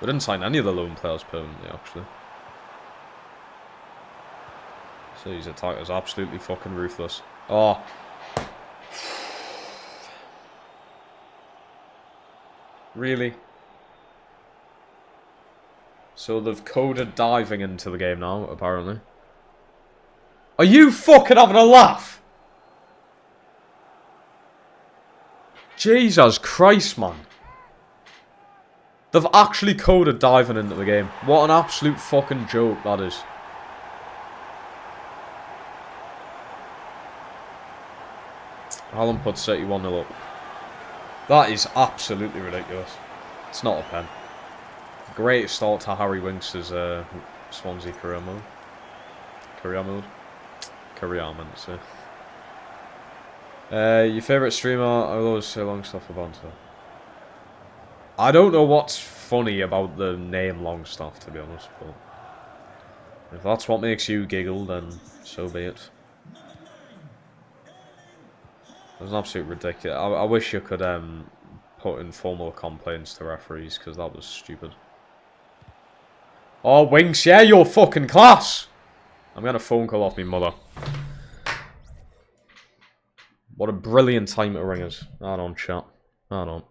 We didn't sign any of the loan players permanently, actually. So his attack is absolutely fucking ruthless. Oh. Really? So they've coded diving into the game now, apparently. Are you fucking having a laugh? Jesus Christ, man. They've actually coded diving into the game. What an absolute fucking joke that is. Alan put City 1-0 up. That is absolutely ridiculous. It's not a pen. Great start to Harry Winks' Swansea career mode. Career, I meant to say. Your favourite streamer? I will always say long stuff about her. I don't know what's funny about the name long stuff, to be honest, but if that's what makes you giggle, then so be it. It was an absolute ridiculous. I wish you could put in formal complaints to referees, because that was stupid. Oh, Winks, yeah, you're fucking class! I'm getting a phone call off my mother. What a brilliant time to ring us. I don't, chat. I don't.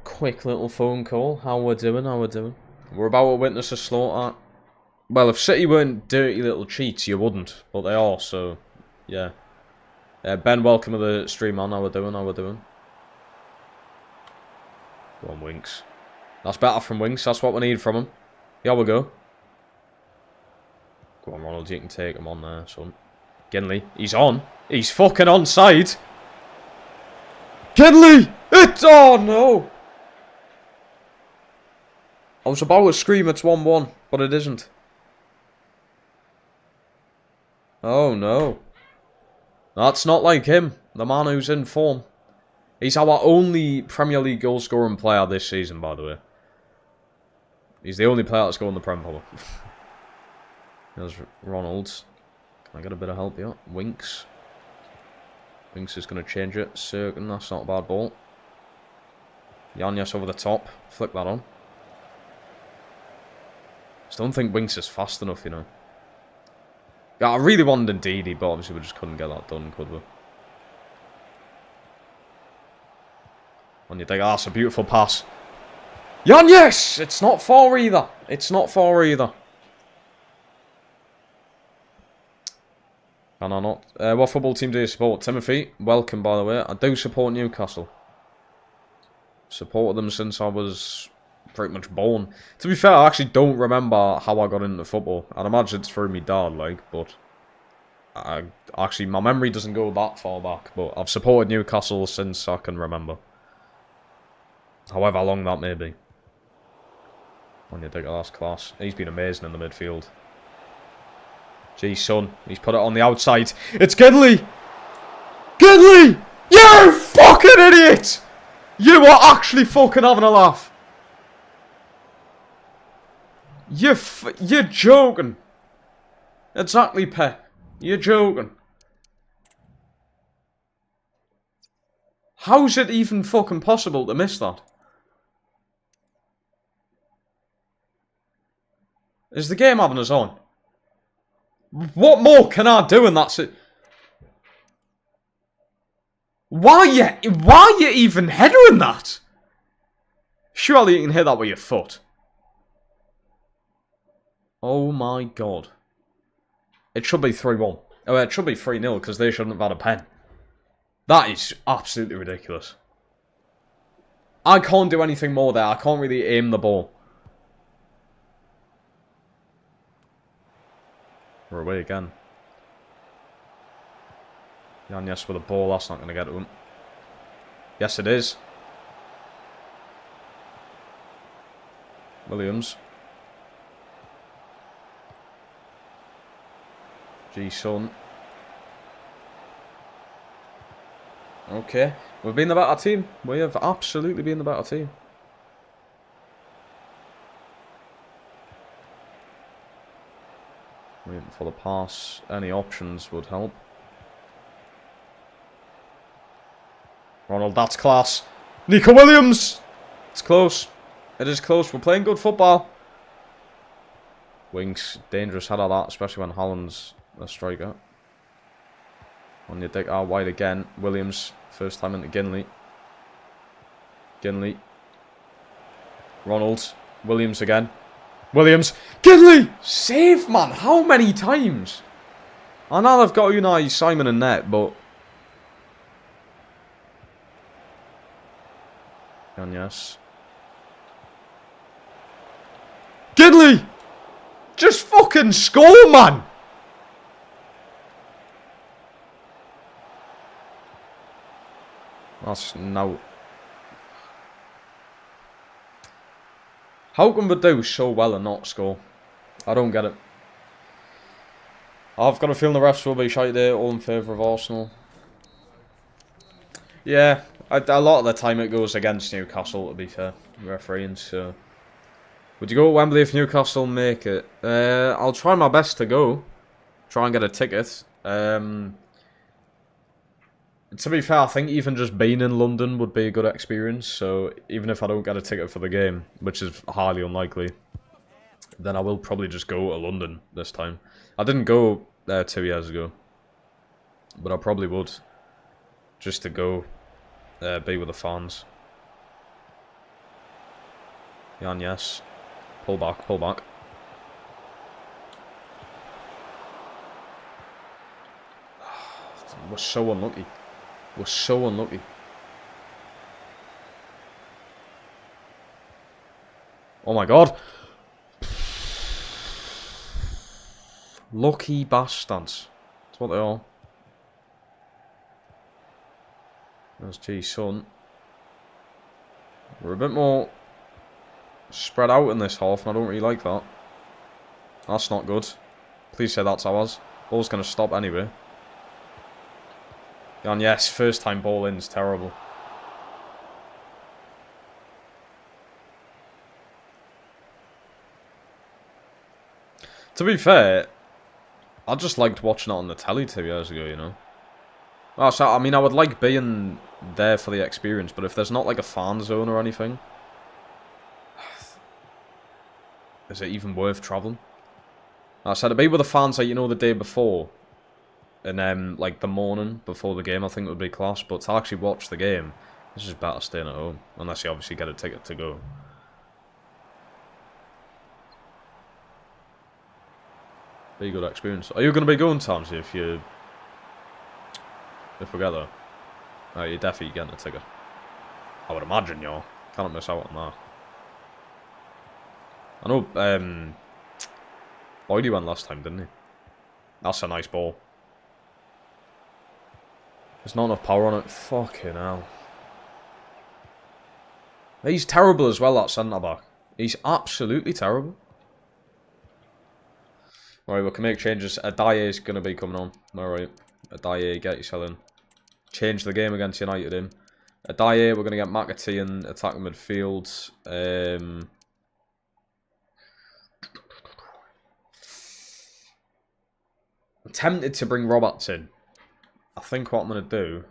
Quick little phone call. How we're doing, how we're doing. We're about to witness a slaughter. Well, if City weren't dirty little cheats, you wouldn't. But they are, so... yeah. Ben, welcome to the stream, man. How we're doing, how we're doing. Go on, Winks. That's better from Winks. That's what we need from him. Here we go. Go on, Ronald. You can take him on there, son. Genley. He's on. He's fucking onside. Genley! It's... oh, no! I was about to scream it's 1-1, but it isn't. Oh no. That's not like him, the man who's in form. He's our only Premier League goal scoring player this season, by the way. He's the only player that's going the Prem probably. There's Ronald. Can I get a bit of help here? Winks. Winks is going to change it. Serkin, that's not a bad ball. Yannis over the top. Flick that on. Just don't think Winks is fast enough, you know. Yeah, I really wanted Ndidi, but obviously we just couldn't get that done, could we? And you think, ah, that's a beautiful pass. Yannis! It's not far either. It's not far either. Can I not? What football team do you support? Timothy, welcome, by the way. I do support Newcastle. Supported them since I was pretty much born. To be fair, I actually don't remember how I got into football. I'd imagine it's through me dad, like, but... actually, my memory doesn't go that far back, but I've supported Newcastle since I can remember. However long that may be. On your digger, that's class. He's been amazing in the midfield. Gee, son. He's put it on the outside. It's Gidley! Gidley! You fucking idiot! You are actually fucking having a laugh. You're joking. Exactly, Pep. You're joking. How's it even fucking possible to miss that? Is the game having us on? What more can I do in that Why are you even headering that? Surely you can hit that with your foot. Oh my god. It should be 3-1. Oh, it should be 3-0 because they shouldn't have had a pen. That is absolutely ridiculous. I can't do anything more there. I can't really aim the ball. We're away again. Yannis with a ball. That's not going to get to him. Yes, it is. Williams. Son. Okay. We've been the better team. We have absolutely been the better team. Waiting for the pass. Any options would help. Ronald, that's class. Nico Williams! It's close. It is close. We're playing good football. Winks. Dangerous header that, especially when Holland's a striker. On your dick out wide again. Williams. First time into Ginley. Ginley. Ronald. Williams again. Williams. Ginley! Save, man. How many times? I know they've got Unai, Simon and net, but... And yes. Ginley! Just fucking score, man! That's no... How can we do so well and not score? I don't get it. I've got a feeling the refs will be shite there, all in favour of Arsenal. Yeah, a lot of the time it goes against Newcastle, to be fair, refereeing, so... Would you go to Wembley if Newcastle make it? I'll try my best to go. Try and get a ticket. To be fair, I think even just being in London would be a good experience. So even if I don't get a ticket for the game, which is highly unlikely, then I will probably just go to London this time. I didn't go there 2 years ago, but I probably would, just to go be with the fans. Jan, yes. Pull back, pull back. We're so unlucky. We're so unlucky. Oh my god. Lucky bastards. That's what they are. There's Son. We're a bit more spread out in this half, and I don't really like that. That's not good. Please say that's ours. Ball's going to stop anyway. And yes, first time ball in is terrible. To be fair, I just liked watching it on the telly 2 years ago, you know. Well, so, I mean, I would like being there for the experience, but if there's not like a fan zone or anything, is it even worth travelling? I said to be with the fans, like, you know, the day before. And then, like, the morning before the game, I think it would be class. But to actually watch the game, it's just better staying at home. Unless you obviously get a ticket to go. Be a good experience. Are you going to be going, Tamsy, if we get there? No, you're definitely getting a ticket. I would imagine you're. Can't miss out on that. I know, Boydie went last time, didn't he? That's a nice ball. There's not enough power on it. Fucking hell. He's terrible as well, that centre-back. He's absolutely terrible. Alright, we can make changes. Adaye is going to be coming on. Alright. Adaye, get yourself in. Change the game against United in. Adaye, we're going to get McAtee in attacking midfield. I'm tempted to bring Roberts in. I think what I'm going to do,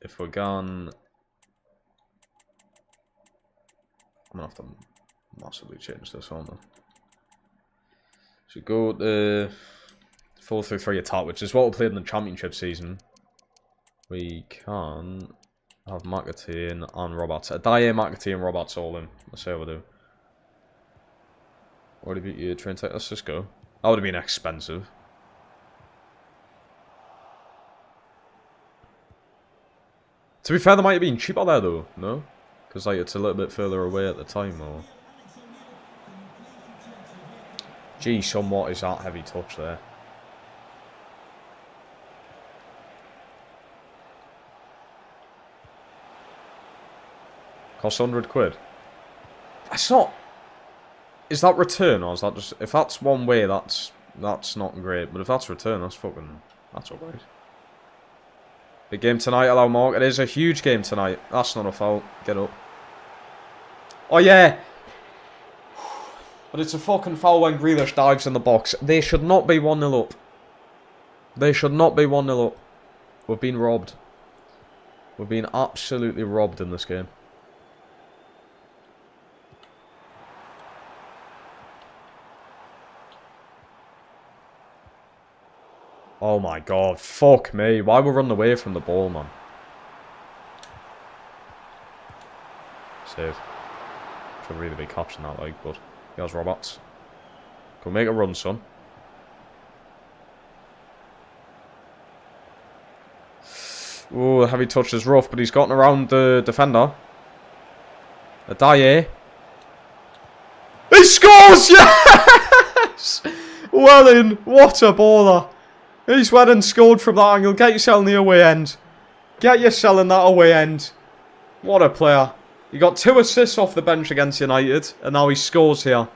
if we're gone, I'm going to have to massively change this, aren't I? So go to 4-3-3 attack, which is what we played in the championship season. We can have McAtee in and Roberts. Adaye, McAtee and Roberts all in. Let's see how we do. Already beat you, train take. Let's just go. That would have been expensive. To be fair, they might have been cheaper there though, no? Because like it's a little bit further away at the time, or... Gee, somewhat is that heavy touch there. Cost £100. That's not... Is that return, or is that just... If that's one way, that's not great. But if that's return, that's alright. Big game tonight, allow Mark. It is a huge game tonight. That's not a foul. Get up. Oh, yeah! But it's a fucking foul when Grealish dives in the box. They should not be 1-0 up. They should not be 1-0 up. We've been robbed. We've been absolutely robbed in this game. Oh my god, fuck me. Why we running away from the ball, man? Save. Should really be catching that, like, but... Here's Roberts. Go make a run, son. Ooh, heavy touch is rough, but he's gotten around the defender. Adaye. He scores! Yes! Well in. What a baller. He's went and scored from that angle. Get yourself in the away end. Get yourself in that away end. What a player. He got 2 assists off the bench against United, and now he scores here.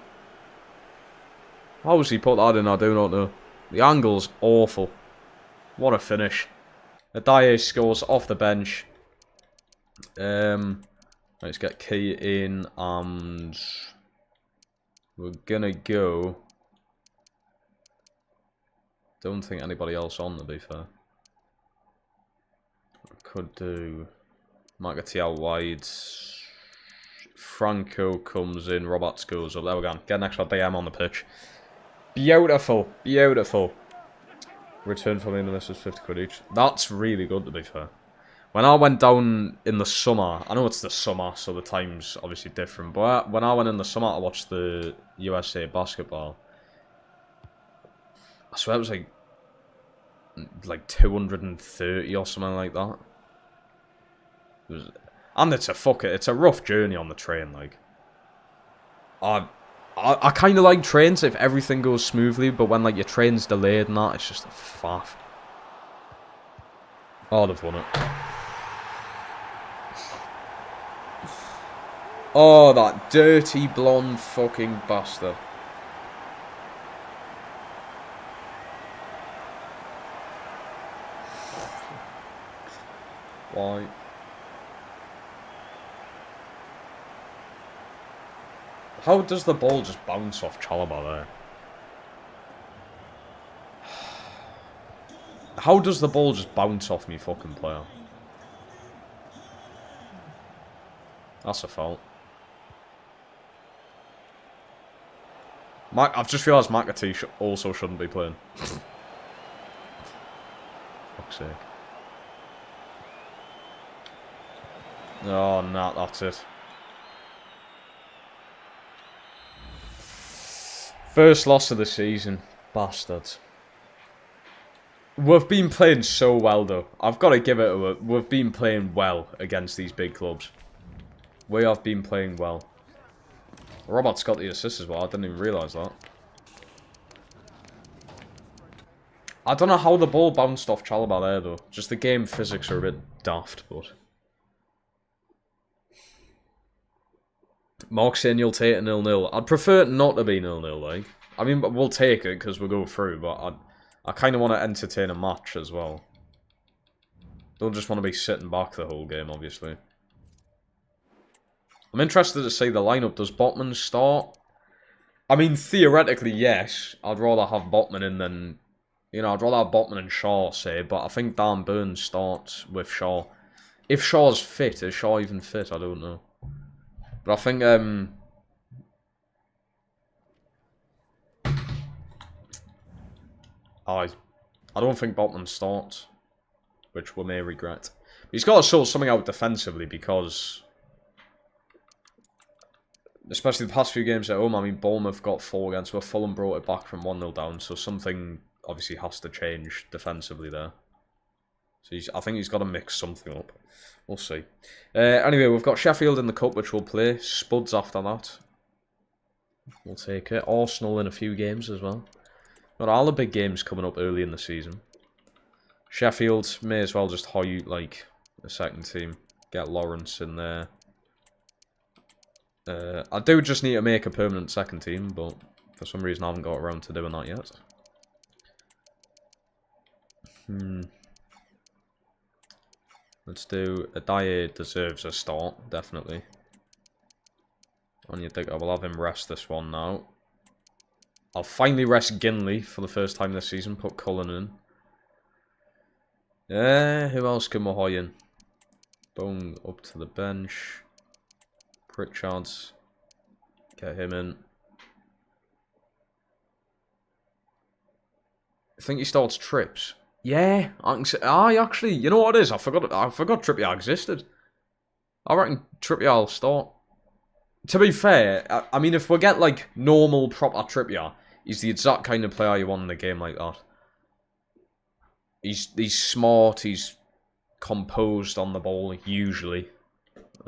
How has he put that in? I do not know. The angle's awful. What a finish. Adaye scores off the bench. Let's get Key in, and we're gonna go... Don't think anybody else on, to be fair. Could do Marketing wide. Franco comes in. Roberts goes up. There we go. Get an extra DM on the pitch. Beautiful. Beautiful. Return from in this is 50 quid each. That's really good, to be fair. When I went down in the summer, I know it's the summer, so the time's obviously different, but when I went in the summer to watch the USA basketball, I swear it was like 230 or something like that. And it's a rough journey on the train, like. I kind of like trains if everything goes smoothly, but when like your train's delayed and that, it's just a faff. Oh, they've won it. Oh, that dirty blonde fucking bastard. Why? How does the ball just bounce off Chalobah there? How does the ball just bounce off me fucking player? That's a foul. I've just realised McAtee also shouldn't be playing. Fuck's sake. Oh, nah, that's it. First loss of the season. Bastards. We've been playing so well, though. I've got to give it a... We've been playing well against these big clubs. We have been playing well. Robert's got the assist as well. I didn't even realise that. I don't know how the ball bounced off Chalobah there, though. Just the game physics are a bit daft, but... Mark saying you'll take a 0-0. I'd prefer it not to be 0-0, like. I mean, we'll take it because we'll go through, but I kind of want to entertain a match as well. Don't just want to be sitting back the whole game, obviously. I'm interested to see the lineup. Does Botman start? I mean, theoretically, yes. I'd rather have Botman in than... You know, I'd rather have Botman and Shaw, say, but I think Dan Burns starts with Shaw. If Shaw's fit, is Shaw even fit? I don't know. But I think, I don't think Botman starts, which we may regret. But he's got to sort something out defensively because, especially the past few games at home, I mean, Bournemouth got 4 against, where Fulham brought it back from 1-0 down, so something obviously has to change defensively there. So I think he's got to mix something up. We'll see. Anyway, we've got Sheffield in the Cup, which we'll play. Spuds after that. We'll take it. Arsenal in a few games as well. Got all the big games coming up early in the season. Sheffield may as well just hoy like a second team. Get Lawrence in there. I do just need to make a permanent second team, but for some reason I haven't got around to doing that yet. Let's do Adaye deserves a start, definitely. And you think I will have him rest this one now. I'll finally rest Ginley for the first time this season, put Cullen in. Who else can we hire in? Bone up to the bench. Pritchard's. Get him in. I think he starts Trips. Yeah, I can say. Actually, you know what it is? I forgot Trippier existed. I reckon Trippier will start. To be fair, I mean, if we get like normal proper Trippier, he's the exact kind of player you want in a game like that. He's smart. He's composed on the ball usually.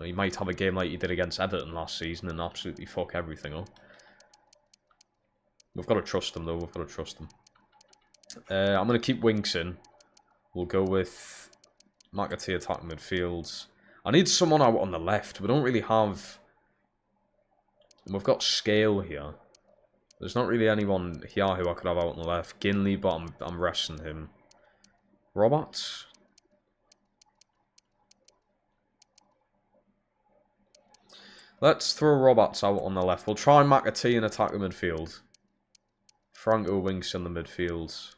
He might have a game like he did against Everton last season and absolutely fuck everything up. We've got to trust him though. We've got to trust him. I'm going to keep Winks in. We'll go with McAtee attacking midfields. I need someone out on the left. We don't really have... We've got Scale here. There's not really anyone here who I could have out on the left. Ginley, but I'm resting him. Roberts? Let's throw Roberts out on the left. We'll try McAtee and attack the midfield. Franco Winks in the midfield.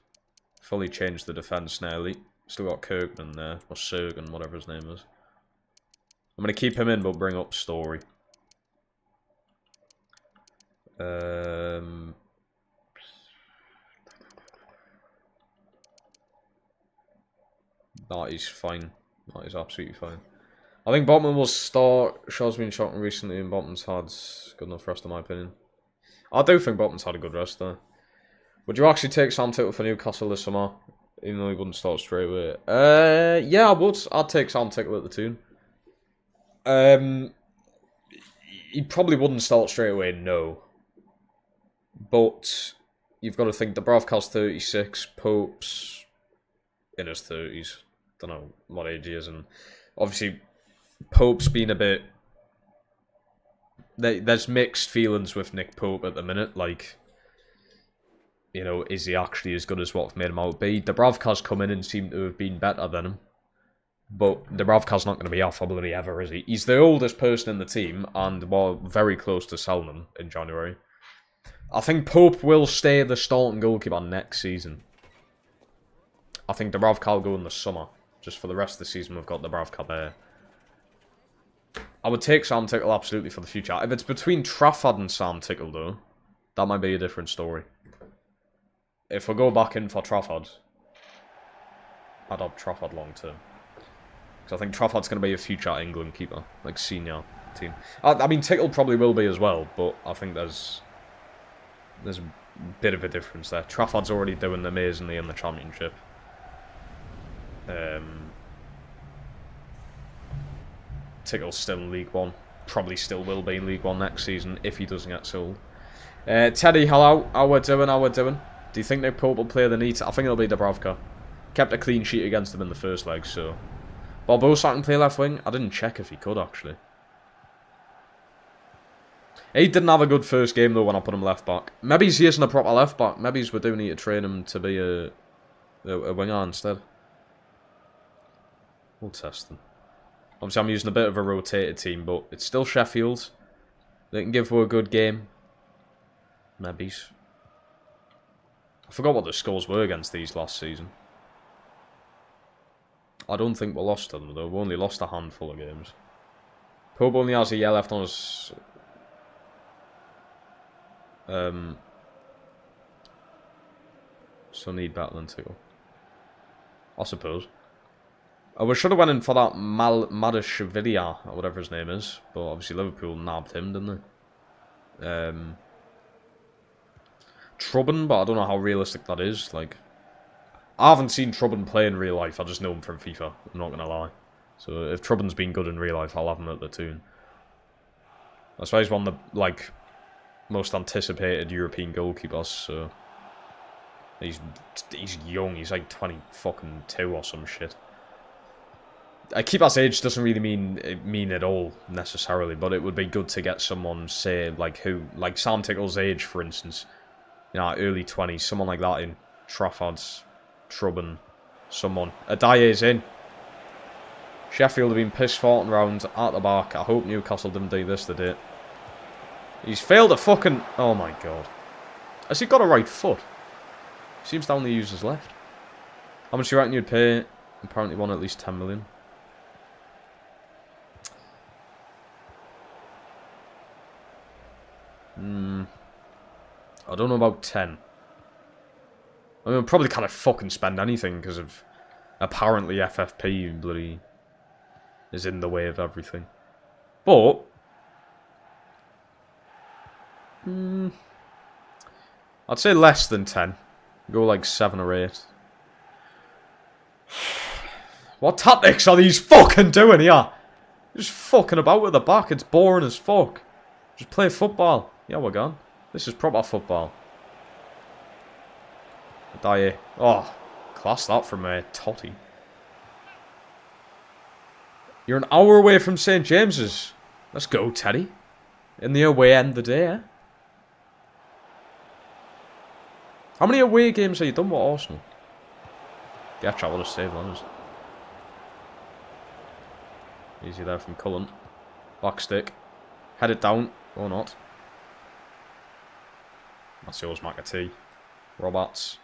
Fully changed the defence nearly. Still got Kirkman there. Or Sergen, whatever his name is. I'm going to keep him in, but bring up Story. That is fine. That is absolutely fine. I think Botman will start. Shaw's been shot recently, and Botman's had good enough rest, in my opinion. I do think Botman's had a good rest there. Would you actually take Sam Tittle for Newcastle this summer? Even though he wouldn't start straight away. Yeah, I would. I'd take Sam Tittle at the tune. He probably wouldn't start straight away, no. But you've got to think Dubravka's 36, Pope's in his 30s. Don't know what age he is, and obviously Pope's been a bit... There's mixed feelings with Nick Pope at the minute, like... You know, is he actually as good as what I've made him out to be? Dubravka's come in and seemed to have been better than him. But Dubravka's not going to be off bloody ever, is he? He's the oldest person in the team, and we're very close to selling him in January. I think Pope will stay the starting goalkeeper next season. I think Dubravka will go in the summer. Just for the rest of the season, we've got Dubravka there. I would take Sam Tickle absolutely for the future. If it's between Trafford and Sam Tickle, though, that might be a different story. If we go back in for Trafford, I'd have Trafford long term. Because I think Trafford's going to be a future England keeper, like senior team. I mean, Tickle probably will be as well, but I think there's a bit of a difference there. Trafford's already doing amazingly in the Championship. Tickle's still in League One. Probably still will be in League One next season if he doesn't get sold. Teddy, hello. How we doing? Do you think Nick Pope will play the need? I think it'll be Dubravka. Kept a clean sheet against him in the first leg, so... Barbosa can play left wing? I didn't check if he could, actually. He didn't have a good first game, though, when I put him left back. Maybe he isn't a proper left back. Maybe we do need to train him to be a winger instead. We'll test them. Obviously, I'm using a bit of a rotated team, but it's still Sheffield. They can give her a good game. Maybe. I forgot what the scores were against these last season. I don't think we lost to them, though. We only lost a handful of games. Pope only has a year left on his... So need better than Tickle. I suppose. We should have went in for that Madashvili, or whatever his name is. But obviously Liverpool nabbed him, didn't they? Trubben, but I don't know how realistic that is. Like, I haven't seen Trubben play in real life. I just know him from FIFA. I'm not gonna lie. So if Trubben's been good in real life, I'll have him at the tune. That's why he's one of the most anticipated European goalkeepers. So he's young. He's like 22 or some shit. a keeper's age doesn't really mean at all necessarily, but it would be good to get someone, say, like Sam Tickle's age, for instance, early 20s, someone like that in Trafford's, Trubben, someone. Adaye's in. Sheffield have been piss farting around at the back. I hope Newcastle didn't do this today. He's failed a fucking... Oh my god. Has he got a right foot? Seems to only use his left. How much do you reckon you'd pay? Apparently won at least 10 million. I don't know about 10. I mean, we'll probably kind of fucking spend anything because of apparently FFP bloody is in the way of everything. But I'd say less than 10. Go like 7 or 8. What tactics are these fucking doing here? Just fucking about with the back. It's boring as fuck. Just play football. Yeah, we're gone. This is proper football. Dye. Oh, class that from Totty. You're an hour away from St. James's. Let's go, Teddy. In the away end of the day, eh? How many away games have you done with Arsenal? Get what a save on us. Easy there from Cullen. Back stick. Head it down. Or not. That's yours, McAtee. Roberts.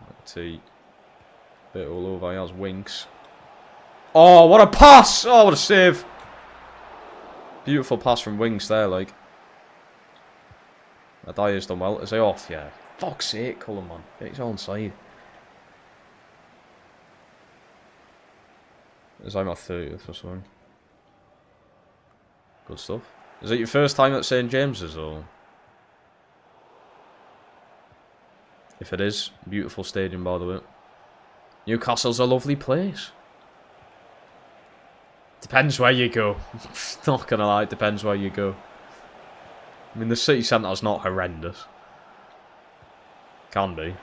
McAtee. Bit all over. He has Winks. Oh, what a pass! Oh, what a save! Beautiful pass from Winks there, like. Adaye's done well. Is he off? Yeah. Fuck's sake, Cullen, man. Get his own side. Is I my 30th or something? Good stuff. Is it your first time at St. James's, or? If it is, beautiful stadium, by the way. Newcastle's a lovely place. Depends where you go. Not gonna lie, it depends where you go. I mean, the city centre's not horrendous. Can be.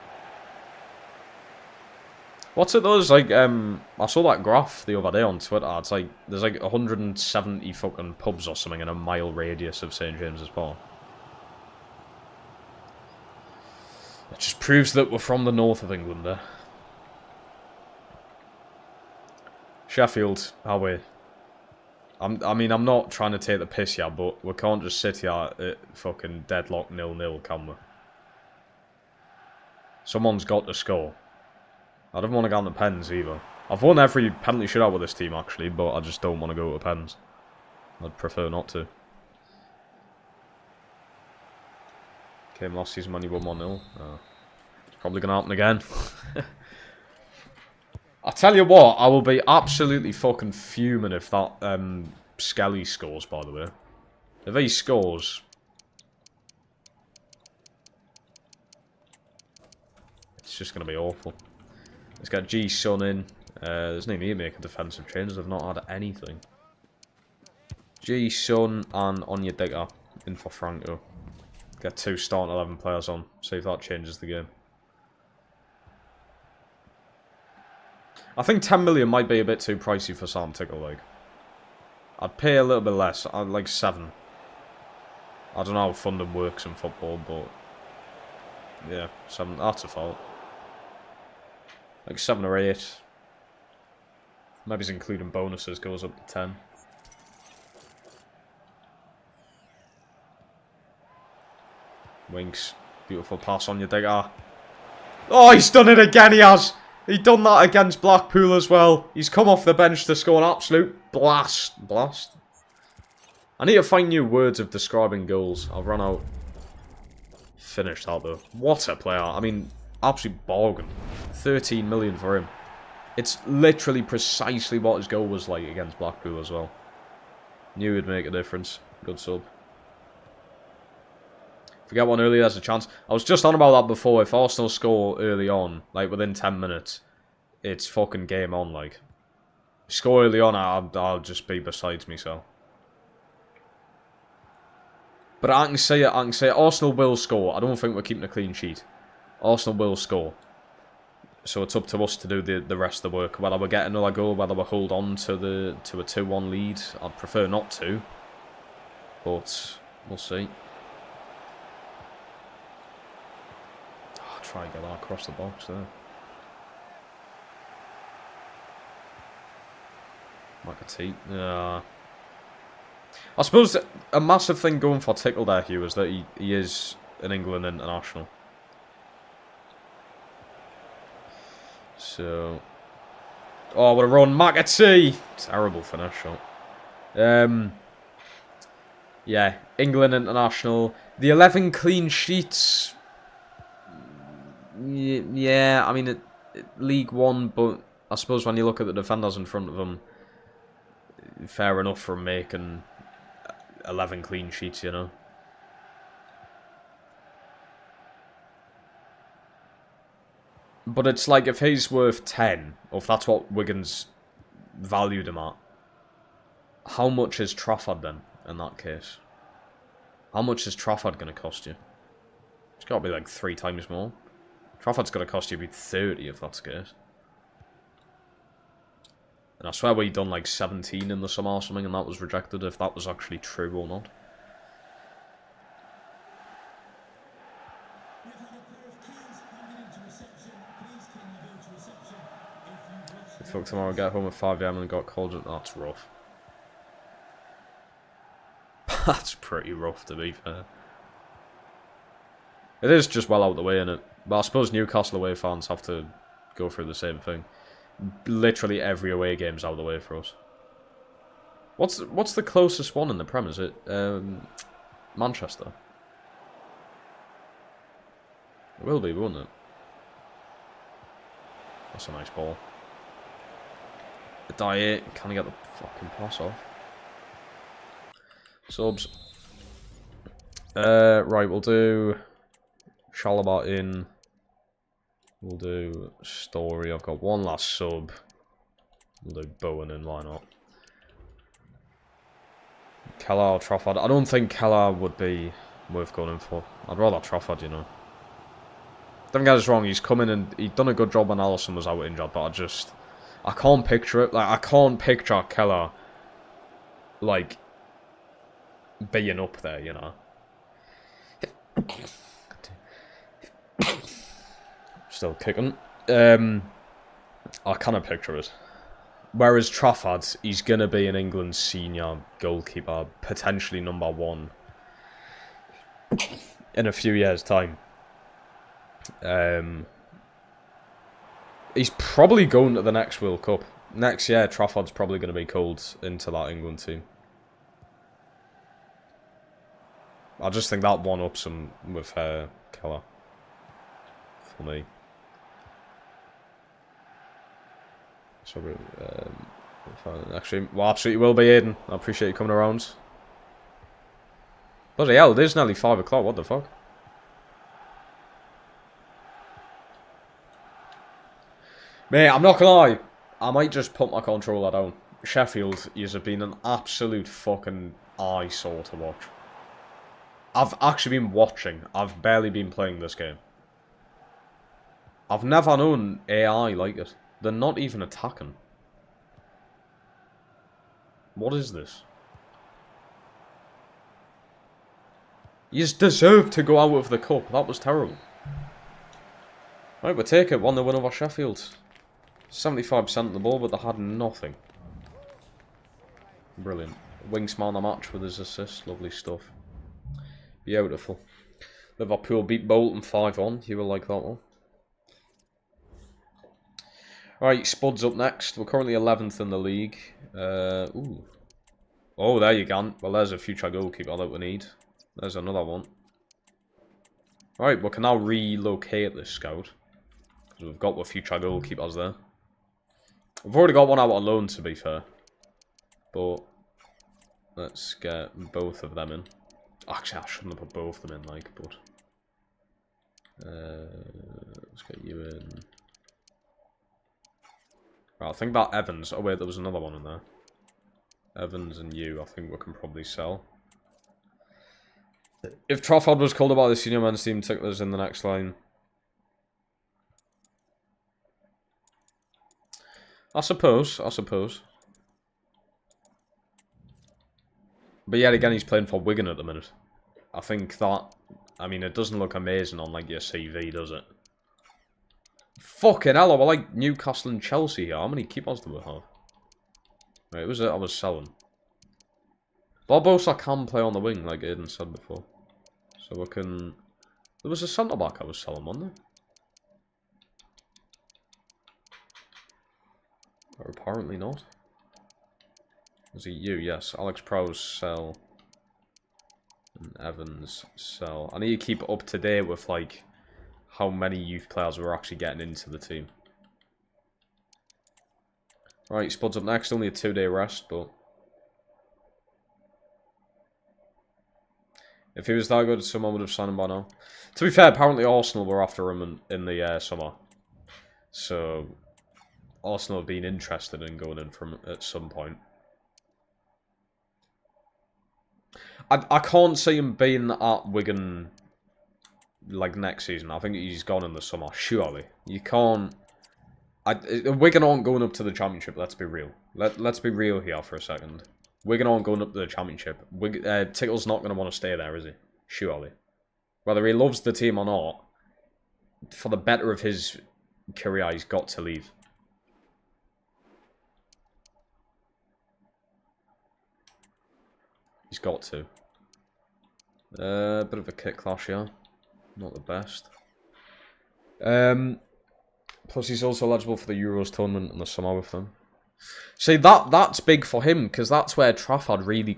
What's it though? It's like, I saw that graph the other day on Twitter. It's like, there's like 170 fucking pubs or something in a mile radius of St. James's Park. It just proves that we're from the north of England there. Sheffield, how we? I mean, I'm not trying to take the piss here, but we can't just sit here at fucking deadlock 0-0, can we? Someone's got to score. I don't want to go on the pens either. I've won every penalty shootout with this team, actually, but I just don't want to go to pens. I'd prefer not to. Came last season when you won 1-0. It's probably going to happen again. I'll tell you what, I will be absolutely fucking fuming if that Skelly scores, by the way. If he scores... It's just going to be awful. Let's get G-Sun in. There's no need to make a defensive change. They've not had anything. G-Sun and Onyedika in for Franco. Get 2 starting 11 players on. See if that changes the game. I think 10 million might be a bit too pricey for Sam Tickle, like. I'd pay a little bit less. I'd like 7. I don't know how funding works in football, but... Yeah, 7. That's a fault. Like 7 or 8. Maybe it's including bonuses, goes up to 10. Winks. Beautiful pass on your digger. Oh, he's done it again, he has! He done that against Blackpool as well. He's come off the bench to score an absolute blast. I need to find new words of describing goals. I've run out. Finished that though. What a player. I mean, absolute bargain. 13 million for him. It's literally precisely what his goal was like against Blackpool as well. Knew he'd make a difference. Good sub. If we get one early, there's a chance. I was just on about that before. If Arsenal score early on, like within 10 minutes, it's fucking game on, like. Score early on, I'll just be besides myself. But I can say it, Arsenal will score. I don't think we're keeping a clean sheet. Arsenal will score. So it's up to us to do the rest of the work. Whether we get another goal, whether we hold on to a 2-1 lead, I'd prefer not to. But we'll see. I'll try and get that across the box there. McAtee. Yeah. I suppose a massive thing going for Tickle there, Hugh, is that he is an England international. So, oh, what a run, McAtee! Terrible finish shot. Yeah, England international. The 11 clean sheets. Yeah, I mean, League One, but I suppose when you look at the defenders in front of them, fair enough for making 11 clean sheets, you know. But it's like, if he's worth 10, or if that's what Wigan's valued him at, how much is Trafford then, in that case? How much is Trafford going to cost you? It's got to be like 3 times more. Trafford's going to cost you about 30 if that's the case. And I swear we done like 17 in the summer or something, and that was rejected, if that was actually true or not. Fuck tomorrow, get home at 5 AM and got called. That's rough. That's pretty rough, to be fair. It is just well out the way, innit? But I suppose Newcastle away fans have to go through the same thing. Literally every away game's out of the way for us. What's the closest one in the Prem? Is it Manchester? It will be, won't it? That's a nice ball. Diet, can I get the fucking pass off? Subs. Right, we'll do Shalabat in. We'll do Story. I've got one last sub. We'll do Bowen in, why not? Keller or Trafford. I don't think Keller would be worth going in for. I'd rather Trafford, you know. Don't get us wrong, he's come in and he's done a good job when Alisson was out injured, but I can't picture it. Like, I can't picture Keller, like, being up there, you know. Still kicking. I cannot picture it. Whereas Trafford, he's going to be an England senior goalkeeper, potentially #1 in a few years' time. He's probably going to the next World Cup. Next year, Trafford's probably going to be called into that England team. I just think that one-ups him with Keller. For me. So, actually, well, absolutely will be, Aiden. I appreciate you coming around. Bloody hell, it is nearly 5 o'clock. What the fuck? Mate, I'm not gonna lie. I might just put my controller down. Sheffield, yous have been an absolute fucking eyesore to watch. I've actually been watching. I've barely been playing this game. I've never known AI like it. They're not even attacking. What is this? You deserve to go out of the cup. That was terrible. Right, we'll take it. 1-0 win over Sheffield. 75% of the ball, but they had nothing. Brilliant. Wingsman the match with his assist. Lovely stuff. Beautiful. Liverpool beat Bolton 5-1. You will like that one. Alright, Spud's up next. We're currently 11th in the league. Ooh. Oh, there you go. Well, there's a future goalkeeper that we need. There's another one. Alright, we can now relocate this scout. Because we've got the future goalkeepers there. We've already got one out on loan, to be fair. But let's get both of them in. Actually, I shouldn't have put both of them in, like, but... let's get you in. Right, I think that Evans... Oh, wait, there was another one in there. Evans and you, I think we can probably sell. If Trafford was called about the senior men's team, Tickler's in the next line. I suppose. I suppose. But yet again, he's playing for Wigan at the minute. I think that... I mean, it doesn't look amazing on, like, your CV, does it? Fucking hell, I like Newcastle and Chelsea here. How many keepers do we have? Right, it was it I was selling. Barbosa can play on the wing, like Aiden said before. So we can... There was a centre-back I was selling, wasn't there? Or apparently not. Was it you? Yes. Alex Prowse, sell. And Evans, sell. I need to keep up to date with, like, how many youth players we're actually getting into the team. Right, Spud's up next. Only a 2-day rest, but... If he was that good, someone would have signed him by now. To be fair, apparently Arsenal were after him in the summer. So, Arsenal have been interested in going in from at some point. I can't see him being at Wigan, like, next season. I think he's gone in the summer, surely. You can't... Wigan aren't going up to the Championship, let's be real. Let's be real here for a second. Wigan aren't going up to the Championship. Tickle's not going to want to stay there, is he? Surely. Whether he loves the team or not, for the better of his career, he's got to leave. He's got to. Bit of a kick clash, yeah. Not the best. Plus, he's also eligible for the Euros tournament in the summer with them. See, that's big for him, because that's where Trafford really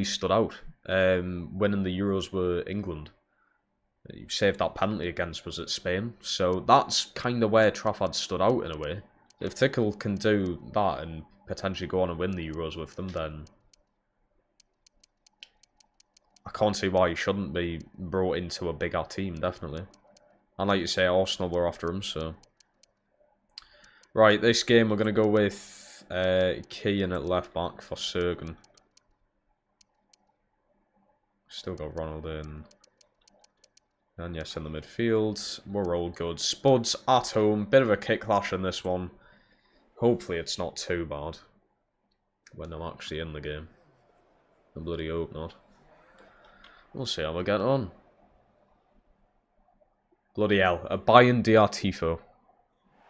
stood out. Winning the Euros with England. He saved that penalty against, was it Spain? So that's kind of where Trafford stood out in a way. If Tickle can do that and potentially go on and win the Euros with them, then I can't see why he shouldn't be brought into a bigger team, definitely. And like you say, Arsenal were after him, so... Right, this game we're going to go with Keane at left back for Sergen. Still got Ronald in. And yes, in the midfield. We're all good. Spuds at home. Bit of a kick clash in this one. Hopefully it's not too bad when I'm actually in the game. I bloody hope not. We'll see how we get on. Bloody hell. A Bayern DR Tifo.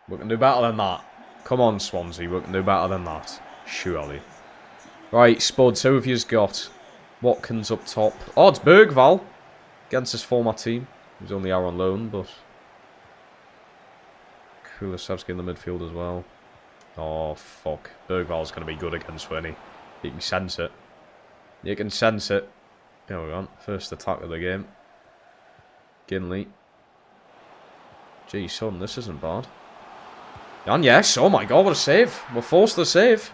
We can do better than that. Come on, Swansea. We can do better than that. Surely. Right, Spuds, who have you got? Watkins up top. Oh, it's Bergval. Against his former team. He's only out on loan, but... Kulusevski in the midfield as well. Oh, fuck. Bergval's going to be good against Winnie. You can sense it. You can sense it. There we go. First attack of the game. Ginley. Gee, son, this isn't bad. And yes, oh my god, what a save. We're forced to save.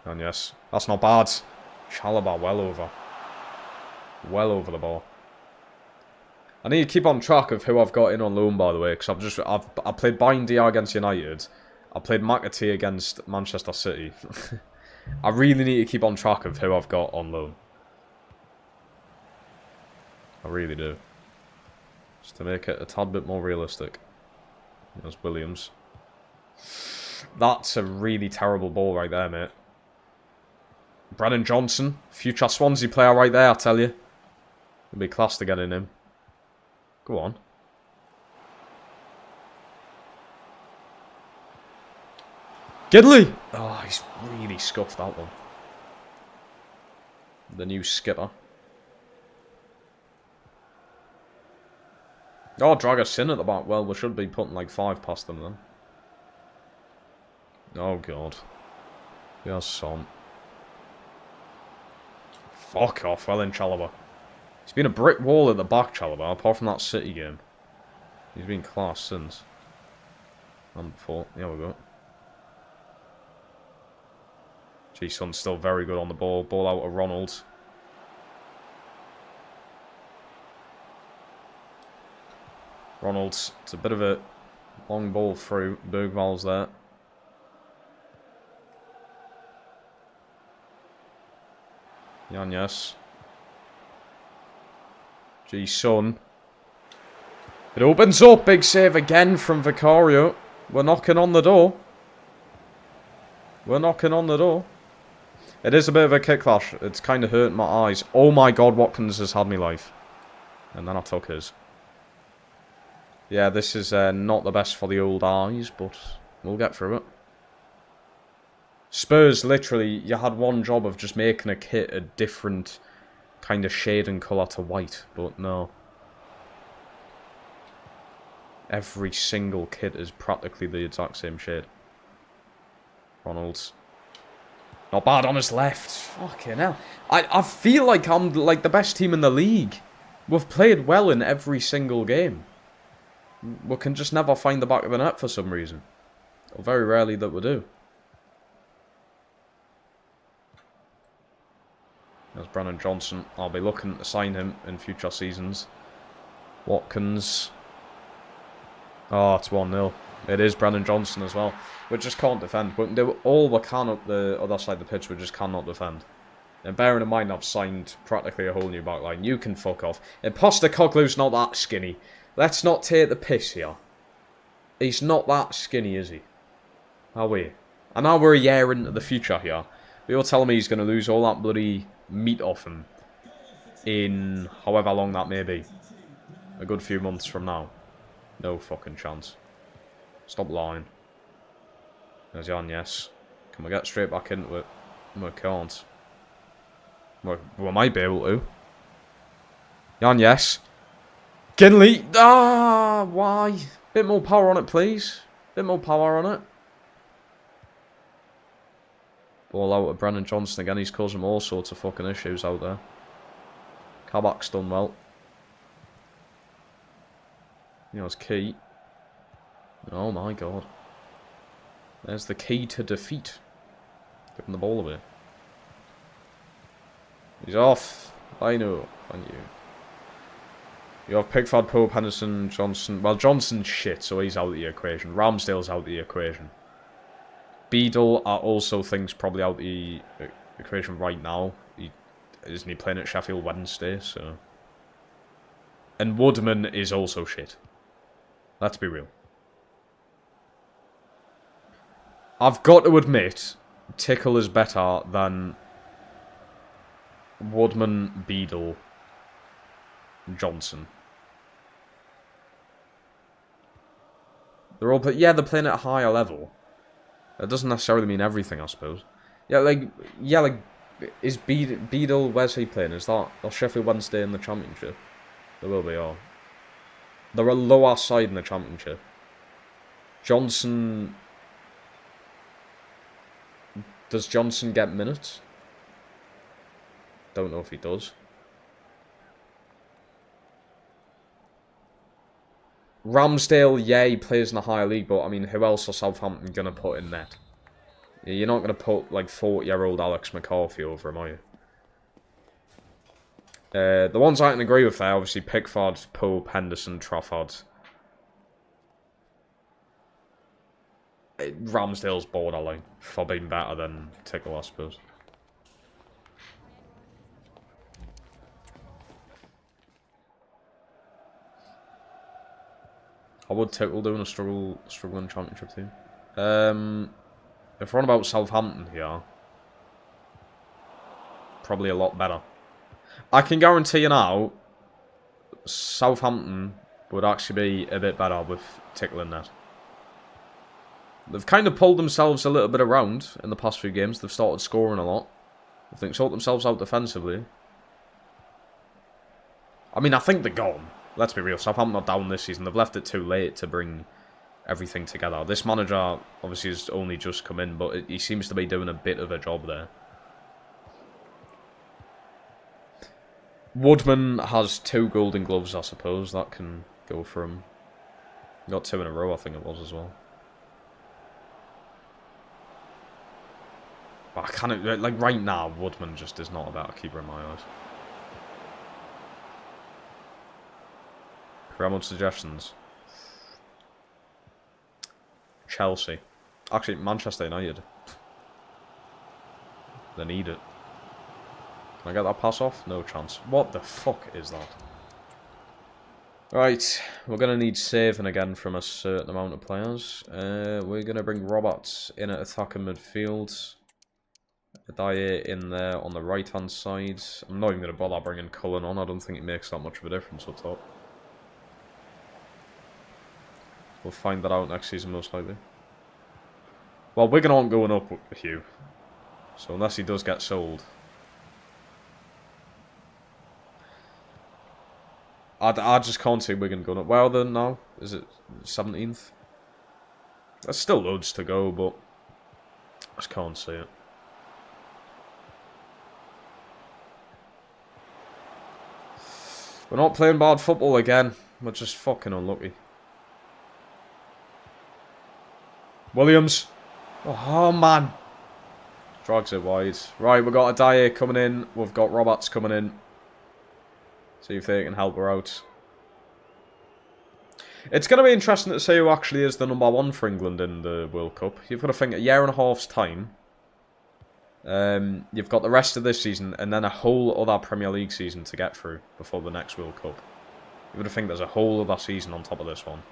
And yes, that's not bad. Chalobah well over. Well over the ball. I need to keep on track of who I've got in on loan, by the way, because I played Bayern DR against United. I played McAtee against Manchester City. I really need to keep on track of who I've got on loan. I really do. Just to make it a tad bit more realistic. There's Williams. That's a really terrible ball right there, mate. Brennan Johnson. Future Swansea player right there, I tell you. It'll be class to get in him. Go on. Gidley! Oh, he's really scuffed that one. The new skipper. Oh, drag us in at the back. Well, we should be putting like 5 past them then. Oh, God. Yes, son. Fuck off. Well in, Chalobah. He's been a brick wall at the back, Chalobah, apart from that City game. He's been class since. And before. There we go. G-Son's still very good on the ball. Ball out of Ronald. Ronald's, it's a bit of a long ball through. Bergval's there. Yanez. Gee, son. It opens up. Big save again from Vicario. We're knocking on the door. We're knocking on the door. It is a bit of a kick clash. It's kind of hurting my eyes. Oh my god, Watkins has had me life. And then I took his. Yeah, this is not the best for the old eyes, but we'll get through it. Spurs, literally, you had one job of just making a kit a different kind of shade and colour to white, but no. Every single kit is practically the exact same shade. Ronalds. Not bad on his left. Fucking hell. I feel like I'm like the best team in the league. We've played well in every single game. We can just never find the back of the net for some reason. Or very rarely that we do. There's Brennan Johnson. I'll be looking to sign him in future seasons. Watkins. Oh, it's 1-0. It is Brennan Johnson as well. We just can't defend. We can do all we can up the other side of the pitch. We just cannot defend. And bearing in mind I've signed practically a whole new backline. You can fuck off. Imposter Coglu's not that skinny. Let's not take the piss here. He's not that skinny, is he? Are we? And now we're a year into the future here. But you're telling me he's going to lose all that bloody meat off him in however long that may be. A good few months from now. No fucking chance. Stop lying. There's Jan, yes. Can we get straight back into it? We can't. We might be able to. Jan, yes. Ginley. Ah, why? Bit more power on it, please. Bit more power on it. Ball out of Brennan Johnson again. He's causing all sorts of fucking issues out there. Kabak's done well. You know, it's key. Oh my god. There's the key to defeat. Give him the ball away. He's off. I know. Thank you. You have Pickford, Pope, Henderson, Johnson. Well, Johnson's shit, so he's out of the equation. Ramsdale's out of the equation. Beadle, I also think's probably out of the equation right now. Isn't he playing at Sheffield Wednesday, so... And Woodman is also shit. Let's be real. I've got to admit, Tickle is better than Woodman, Beadle, Johnson. They're all, they're playing at a higher level. That doesn't necessarily mean everything, I suppose. Yeah, is Beadle, where's he playing? Is that Sheffield Wednesday in the Championship? There will be, or they're a lower side in the Championship. Johnson. Does Johnson get minutes? Don't know if he does. Ramsdale, yeah, he plays in a higher league, but I mean, who else are Southampton going to put in net? You're not going to put, like, 40-year-old Alex McCarthy over him, are you? The ones I can agree with there, obviously, Pickford, Pope, Henderson, Trafford. Ramsdale's borderline for being better than Tickle, I suppose. How would Tickle do in a struggling Championship team? If we're on about Southampton here, probably a lot better. I can guarantee you now, Southampton would actually be a bit better with Tickle in net. They've kind of pulled themselves a little bit around in the past few games. They've started scoring a lot. I think sorted themselves out defensively. I mean, I think they're gone. Let's be real. Southampton are down this season. They've left it too late to bring everything together. This manager obviously has only just come in, but he seems to be doing a bit of a job there. Woodman has 2 golden gloves, I suppose. That can go for him. Got 2 in a row, I think it was, as well. But I can't... Like, right now, Woodman just is not a better keeper in my eyes. Ramon suggestions. Chelsea. Actually, Manchester United. They need it. Can I get that pass off? No chance. What the fuck is that? Right, we're going to need saving again from a certain amount of players. We're going to bring Roberts in at attacking midfield. Dyer in there on the right-hand side. I'm not even going to bother bringing Cullen on. I don't think it makes that much of a difference up top. We'll find that out next season, most likely. Well, Wigan aren't going up, Hugh. So unless he does get sold. I just can't see Wigan going up. Well, then, now? Is it 17th? There's still loads to go, but I just can't see it. We're not playing bad football again. We're just fucking unlucky. Williams. Oh, man. Drags it wide. Right, we've got a Dyer coming in. We've got Roberts coming in. See if they can help her out. It's going to be interesting to see who actually is the number one for England in the World Cup. You've got to think a year and a half's time. You've got the rest of this season and then a whole other Premier League season to get through before the next World Cup. You've got to think there's a whole other season on top of this one.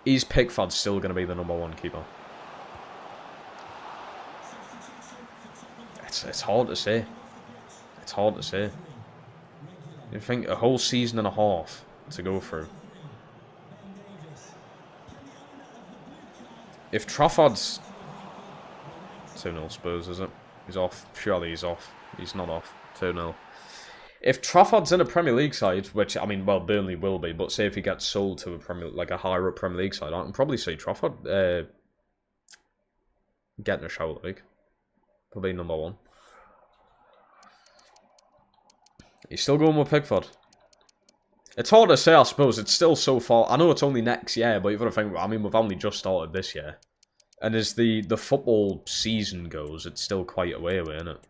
Is Pickford still going to be the number one keeper? It's hard to say. It's hard to say. You think a whole season and a half to go through. If Trafford's 2-0 Spurs, is it? He's off. Surely he's off. He's not off. 2-0. If Trafford's in a Premier League side, which, I mean, well, Burnley will be, but say if he gets sold to a higher up Premier League side, I can probably see Trafford getting a shout league. Probably number one. He's still going with Pickford. It's hard to say, I suppose. It's still so far. I know it's only next year, but you've got to think, I mean, we've only just started this year. And as the football season goes, it's still quite a way away, isn't it?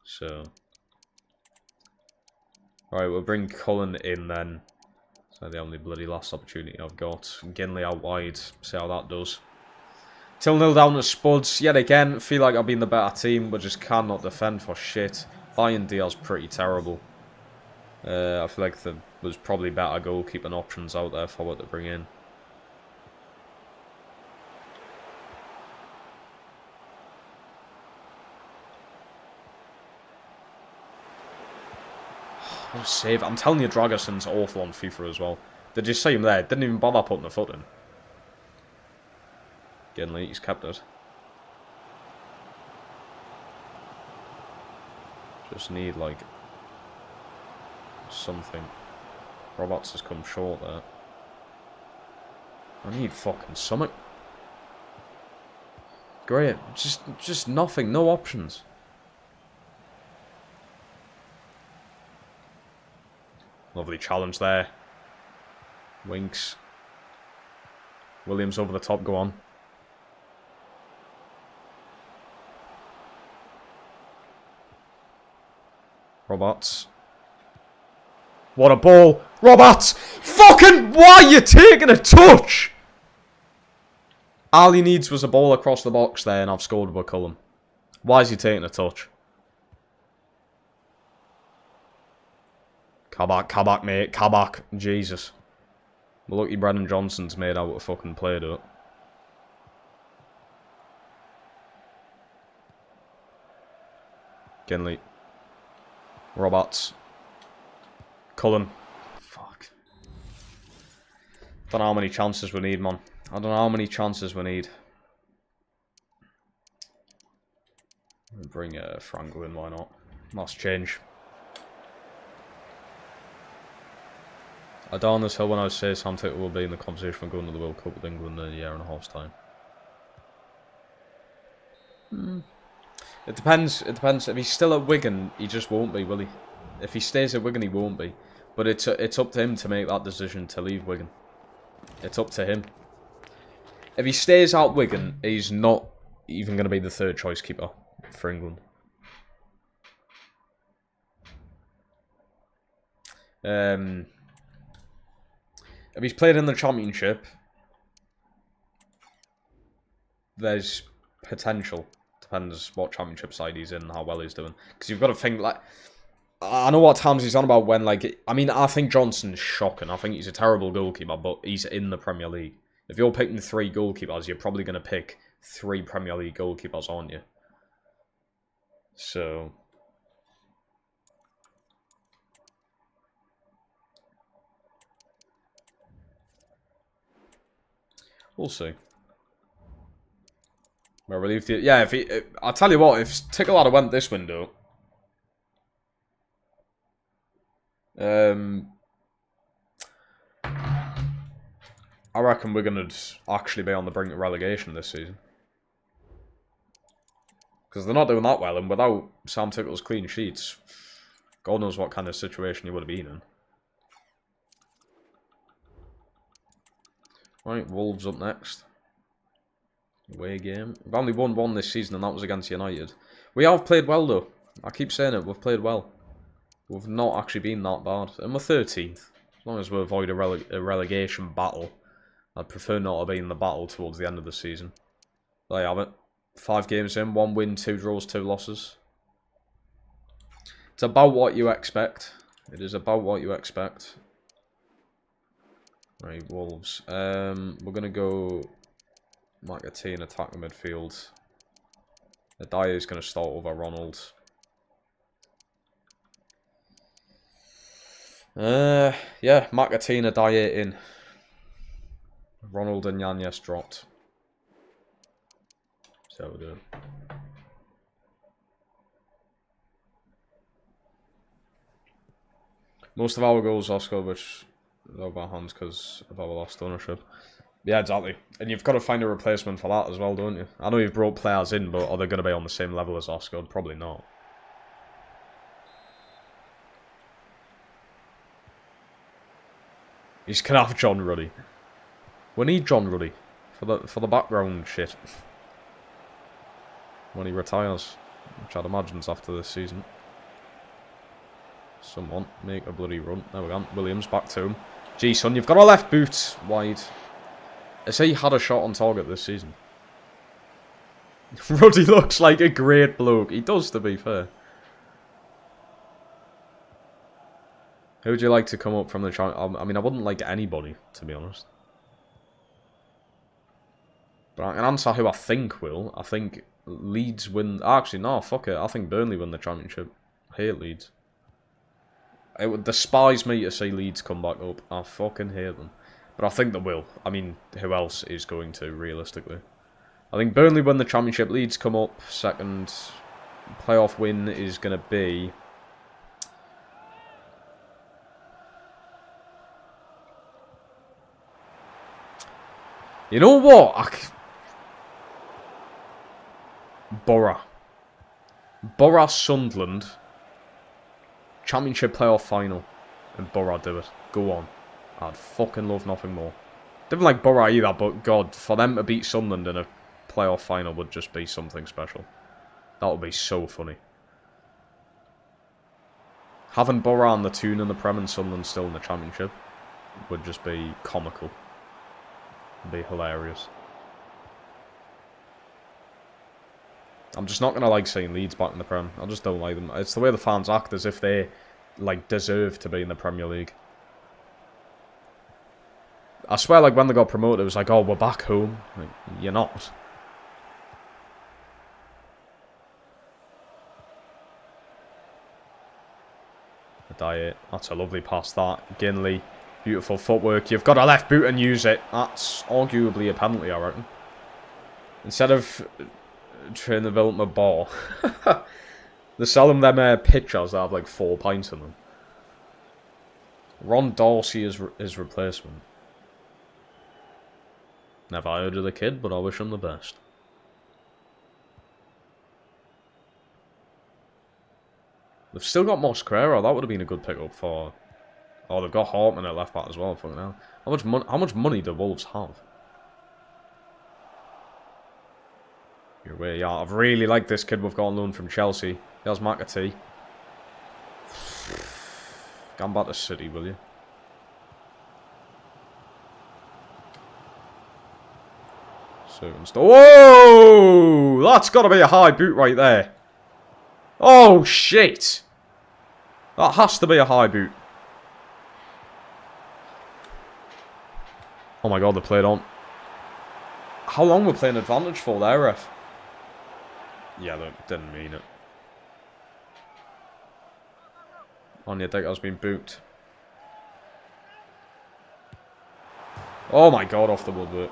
So. Alright, we'll bring Cullen in then. So the only bloody last opportunity I've got. Ginley out wide. See how that does. 2-0 down to Spuds. Yet again, feel like I've been the better team, but just cannot defend for shit. Iron Diaz pretty terrible. I feel like there was probably better goalkeeping options out there for what to bring in. Oh, save. I'm telling you, Dragason's awful on FIFA as well. Did you see him there? Didn't even bother putting a foot in. Ginley, he's kept it. Just need, like, something. Roberts has come short there. I need fucking something. Great. Just nothing. No options. Lovely challenge there. Winks. Williams over the top. Go on. Roberts. What a ball. Roberts! Fucking why are you taking a touch? All he needs was a ball across the box there and I've scored with Cullen. Why is he taking a touch? Kabak, mate. Kabak. Jesus. Well, lucky Brennan Johnson's made out of fucking Play-Doh. Ginley. Roberts. Cullen. Fuck. Don't know how many chances we need, man. I don't know how many chances we need. Bring Franco in, why not? Last change. I down this hill when I say Sam Tickle will be in the conversation for going to the World Cup with England in a year and a half's time. It depends. It depends. If he's still at Wigan, he just won't be, will he? If he stays at Wigan, he won't be. But it's up to him to make that decision to leave Wigan. It's up to him. If he stays out Wigan, he's not even going to be the third choice keeper for England. If he's played in the Championship, there's potential. Depends what Championship side he's in and how well he's doing. Because you've got to think, like, I know what times he's on about when, like, I mean, I think Johnson's shocking. I think he's a terrible goalkeeper, but he's in the Premier League. If you're picking 3 goalkeepers, you're probably going to pick 3 Premier League goalkeepers, aren't you? So... we'll see. We're relieved. Yeah, I'll tell you what, if Tickle had went this window... I reckon we're going to actually be on the brink of relegation this season. Because they're not doing that well, and without Sam Tickle's clean sheets, God knows what kind of situation he would have been in. Right, Wolves up next. Away game. We've only won 1 this season, and that was against United. We have played well, though. I keep saying it, we've played well. We've not actually been that bad. And we're 13th. As long as we avoid a relegation battle. I'd prefer not to be in the battle towards the end of the season. There you have it. 5 games in, 1 win, 2 draws, 2 losses. It's about what you expect. It is about what you expect. Right, Wolves. We're going to go McAtee attack the midfield. Dyer is going to start over Ronald. Yeah, McAtee Dyer in. Ronald and Yanez dropped. So we're doing. Most of our goals are scored which over our hands because of our lost ownership. Yeah, exactly. And you've got to find a replacement for that as well, don't you? I know you've brought players in, but are they going to be on the same level as Oscar? Probably not. He's gonna have John Ruddy. We need John Ruddy for the background shit when he retires, which I'd imagine's after this season. Someone make a bloody run. There we go. Williams back to him. Gee, son, you've got a left boot wide. Has he had a shot on target this season? Ruddy looks like a great bloke. He does, to be fair. Who would you like to come up from the channel? I mean, I wouldn't like anybody, to be honest. But I can answer who I think will. I think Leeds win... Actually, no, fuck it. I think Burnley win the championship. I hate Leeds. It would despise me to see Leeds come back up. I fucking hate them. But I think they will. I mean, who else is going to, realistically? I think Burnley win the championship. Leeds come up. Second playoff win is going to be... You know what? Borough. Borough Sunderland. Championship playoff final. And Borough do it. Go on. I'd fucking love nothing more. Didn't like Borough either, but God, for them to beat Sunderland in a playoff final would just be something special. That would be so funny. Having Borough on the tune in the Prem and Sunderland still in the championship would just be comical. Be hilarious. I'm just not gonna like seeing Leeds back in the Prem. I just don't like them. It's the way the fans act as if they like deserve to be in the Premier League. I swear, like when they got promoted, it was like, "Oh, we're back home." Like, you're not. Diet. That's a lovely pass. That Ginley. Beautiful footwork. You've got a left boot and use it. That's arguably a penalty, I reckon. Instead of trying to build my ball, they're selling them pictures that have like 4 pints in them. Ron Dorsey is his replacement. Never heard of the kid, but I wish him the best. They've still got Mosquera. That would have been a good pickup for... Oh, they've got Hartman at left back as well. Fucking hell. How much money do Wolves have? Your way, yeah. I've really liked this kid we've got on loan from Chelsea. There's McAtee. Come back to City, will you? Whoa! That's got to be a high boot right there. Oh, shit! That has to be a high boot. Oh my god, they played on. How long were playing advantage for there, ref? Yeah, they didn't mean it. Onyedika's been booked. Oh my god, off the woodwork.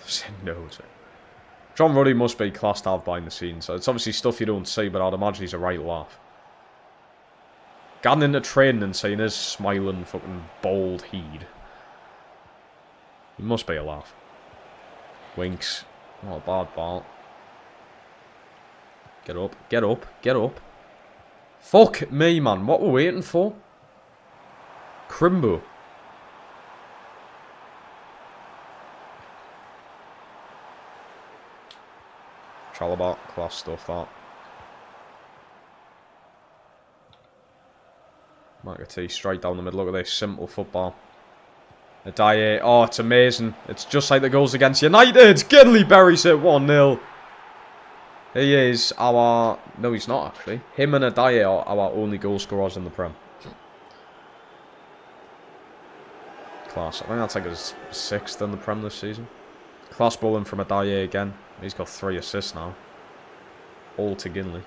Said no to it. John Ruddy must be classed out behind the scenes. So it's obviously stuff you don't see, but I'd imagine he's a right laugh. Getting into training and seeing his smiling fucking bald head. He must be a laugh. Winks. Not a bad ball. Get up, get up, get up. Fuck me, man. What we're waiting for? Crimbo. Chalobah, class stuff, that. McAtee straight down the middle. Look at this simple football. Adaye. Oh, it's amazing. It's just like the goals against United. Ginley buries it 1-0. He is our... No, he's not, actually. Him and Adaye are our only goal scorers in the Prem. Class. I think that's like his 6th in the Prem this season. Class bowling from Adaye again. He's got 3 assists now. All to Ginley.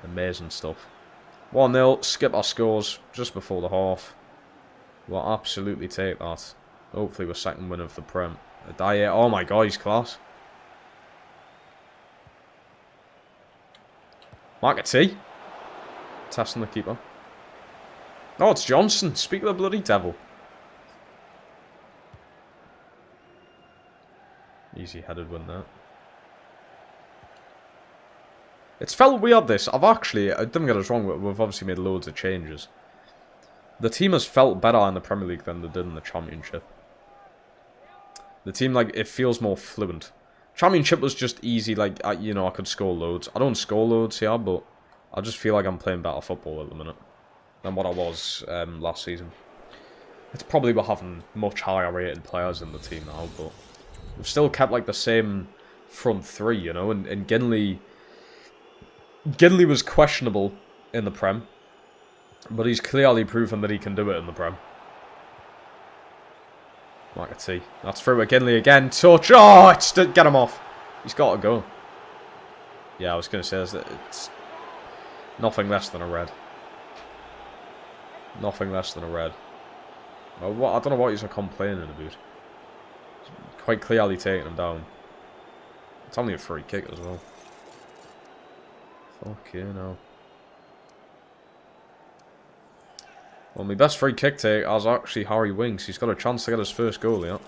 Amazing stuff. 1-0. Skipper scores just before the half. We'll absolutely take that. Hopefully we're second win of the Prem. Adaye. Oh my god, he's class. McAtee. Testing the keeper. Oh, it's Johnson. Speak of the bloody devil. Easy headed win there. It's felt weird this. Don't get us wrong, we've obviously made loads of changes. The team has felt better in the Premier League than they did in the Championship. The team, like, it feels more fluent. Championship was just easy, like, you know, I could score loads. I don't score loads here, but I just feel like I'm playing better football at the minute than what I was last season. It's probably we're having much higher rated players in the team now, but we've still kept, like, the same front three, you know, and Ginley was questionable in the Prem, but he's clearly proven that he can do it in the Prem. McAtee. That's through at Ginley again. Touch. Oh, get him off. He's got to go. Yeah, I was going to say it's nothing less than a red. Nothing less than a red. I don't know what he's complaining about. He's quite clearly taking him down. It's only a free kick as well. Fuck you now. Well, my best free kick take is actually Harry Winks. He's got a chance to get his first goal here.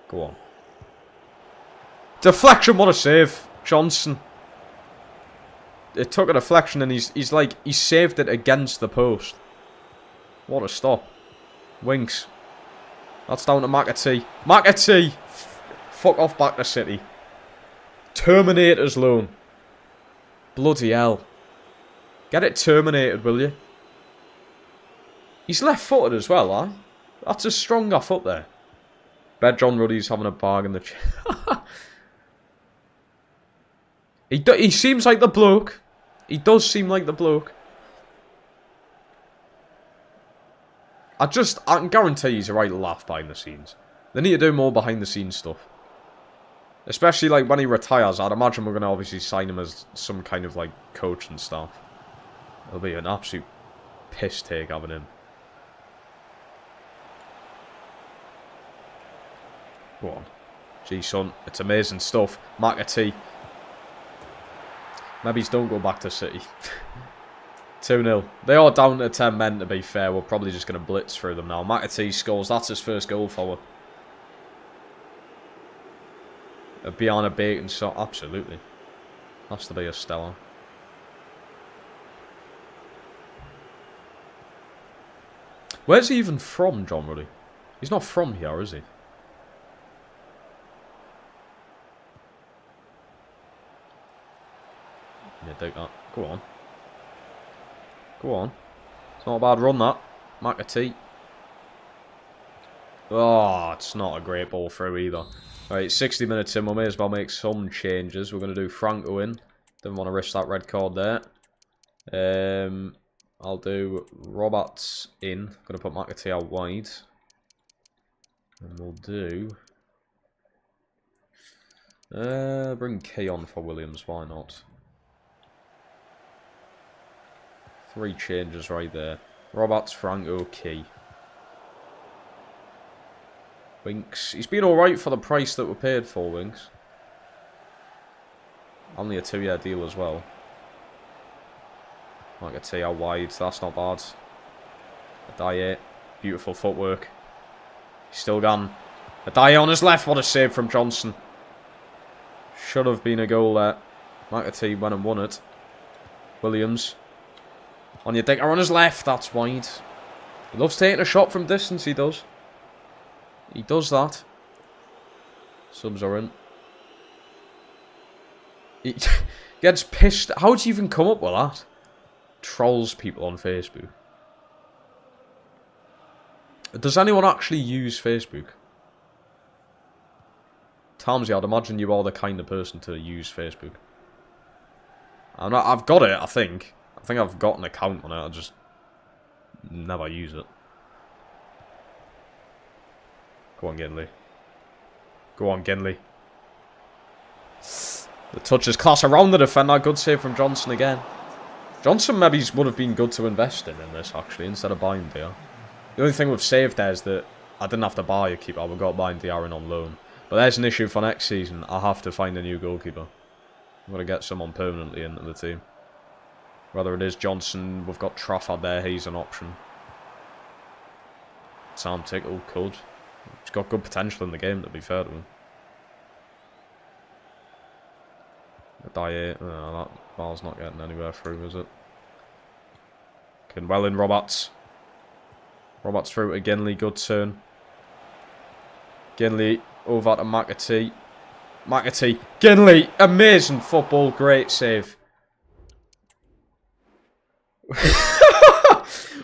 Go on. Deflection, what a save. Johnson. It took a deflection and he saved it against the post. What a stop. Winks. That's down to McAtee. McAtee! Fuck off back to City. Terminator's loan. Bloody hell. Get it terminated, will you? He's left-footed as well, huh? That's a stronger foot there. Bet John Ruddy's having a bargain. He seems like the bloke. He does seem like the bloke. I can guarantee he's a right laugh behind the scenes. They need to do more behind the scenes stuff. Especially, like, when he retires, I'd imagine we're going to obviously sign him as some kind of, like, coach and stuff. It'll be an absolute piss take having him. Go on. Gee, son, it's amazing stuff. McAtee. Maybe don't go back to City. 2-0. They are down to 10 men, to be fair. We're probably just going to blitz through them now. McAtee scores. That's his first goal forward. Beyond a bacon shot, absolutely. Has to be a stellar. Where's he even from, John Ruddy? He's not from here, is he? Yeah, take that. Go on. Go on. It's not a bad run, that. McAtee. Oh, it's not a great ball through either. Right, 60 minutes in, we may as well make some changes. We're going to do Franco in. Didn't want to risk that red card there. I'll do Roberts in. Going to put McAtee out wide. And we'll do... bring Key on for Williams, why not? 3 changes right there. Roberts, Franco, Key. Winks. He's been alright for the price that we paid for, Winks. Only a 2-year deal as well. McAtee out wide, that's not bad. Adaye, beautiful footwork. He's still gone. Adaye on his left, what a save from Johnson. Should have been a goal there. McAtee went and won it. Williams. On your dicker on his left, that's wide. He loves taking a shot from distance, he does. He does that. Subs are in. He gets pissed. How do you even come up with that? Trolls people on Facebook. Does anyone actually use Facebook? Tamsy, I'd imagine you are the kind of person to use Facebook. I've got it, I think. I think I've got an account on it, I just never use it. Go on, Ginley. Go on, Ginley. The touch is class around the defender. Good save from Johnson again. Johnson maybe would have been good to invest in this, actually, instead of buying Diar. The only thing we've saved there is that I didn't have to buy a keeper. We got buying Diar in on loan. But there's an issue for next season. I have to find a new goalkeeper. I'm going to get someone permanently into the team. Whether it is Johnson, we've got Trafford there. He's an option. Sam Tickle could. He's got good potential in the game, to be fair to him. Adaye, that ball's not getting anywhere through, is it? Well in Roberts. Roberts through to Ginley, good turn. Ginley over to McAtee. McAtee, Ginley, amazing football, great save.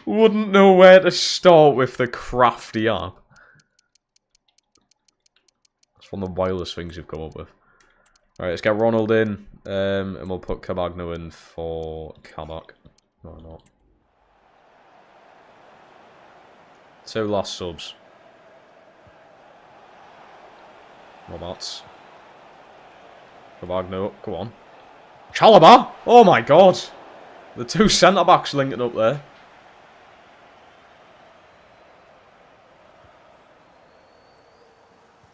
Wouldn't know where to start with the crafty app. It's one of the wildest things you've come up with. Alright, let's get Ronald in, and we'll put Cabagno in for Kabak. Why not? 2 last subs. Roberts. Cabagno, go on. Chalobah! Oh my god! The 2 centre-backs linking up there.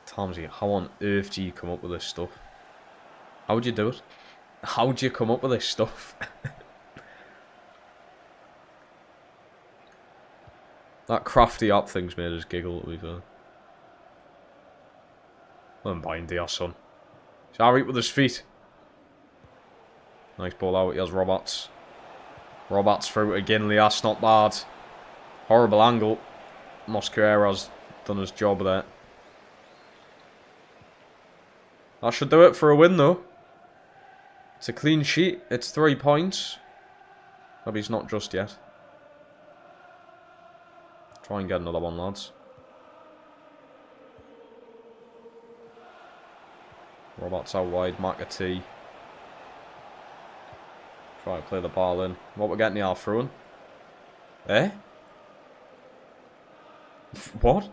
Tomsy, how on earth do you come up with this stuff? How would you do it? How would you come up with this stuff? That crafty app thing's made us giggle, to be fair. I'm buying Diaz, son. He's alright with his feet. Nice ball out, he has Roberts. Roberts through to Ginley, that's not bad. Horrible angle. Mosquera's done his job there. That should do it for a win, though. It's a clean sheet. It's 3 points. Maybe he's not just yet. Try and get another one, lads. Roberts out wide. McAtee. Try to play the ball in. What we're getting here, throwing? Eh? What?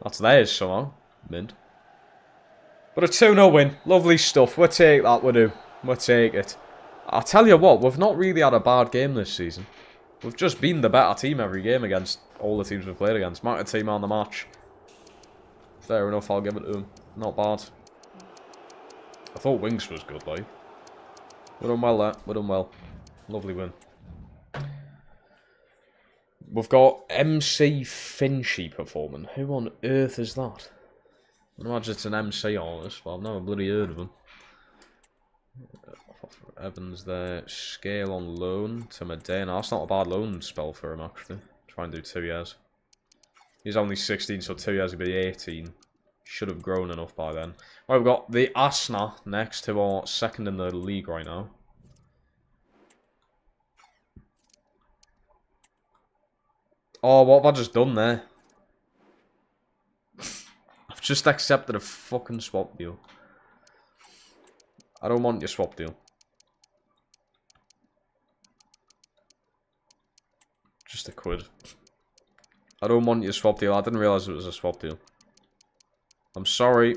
That's theirs somehow. Mint. But a 2-0 win. Lovely stuff. We'll take that, we do. We'll take it. I'll tell you what, we've not really had a bad game this season. We've just been the better team every game against all the teams we've played against. McAtee man the match. Fair enough, I'll give it to him. Not bad. I thought Winks was good, like. We're done well there. We're done well. Lovely win. We've got MC Finchy performing. Who on earth is that? I imagine it's an MC artist, but I've never bloody heard of him. Evans there. Scale on loan to Medina. That's not a bad loan spell for him, actually. Try and do 2 years. He's only 16, so 2 years would be 18. Should have grown enough by then. Right, we've got the Asna next, who are second in the league right now. Oh, what have I just done there? I've just accepted a fucking swap deal. I don't want your swap deal. Just a quid. I don't want your swap deal. I didn't realise it was a swap deal. I'm sorry.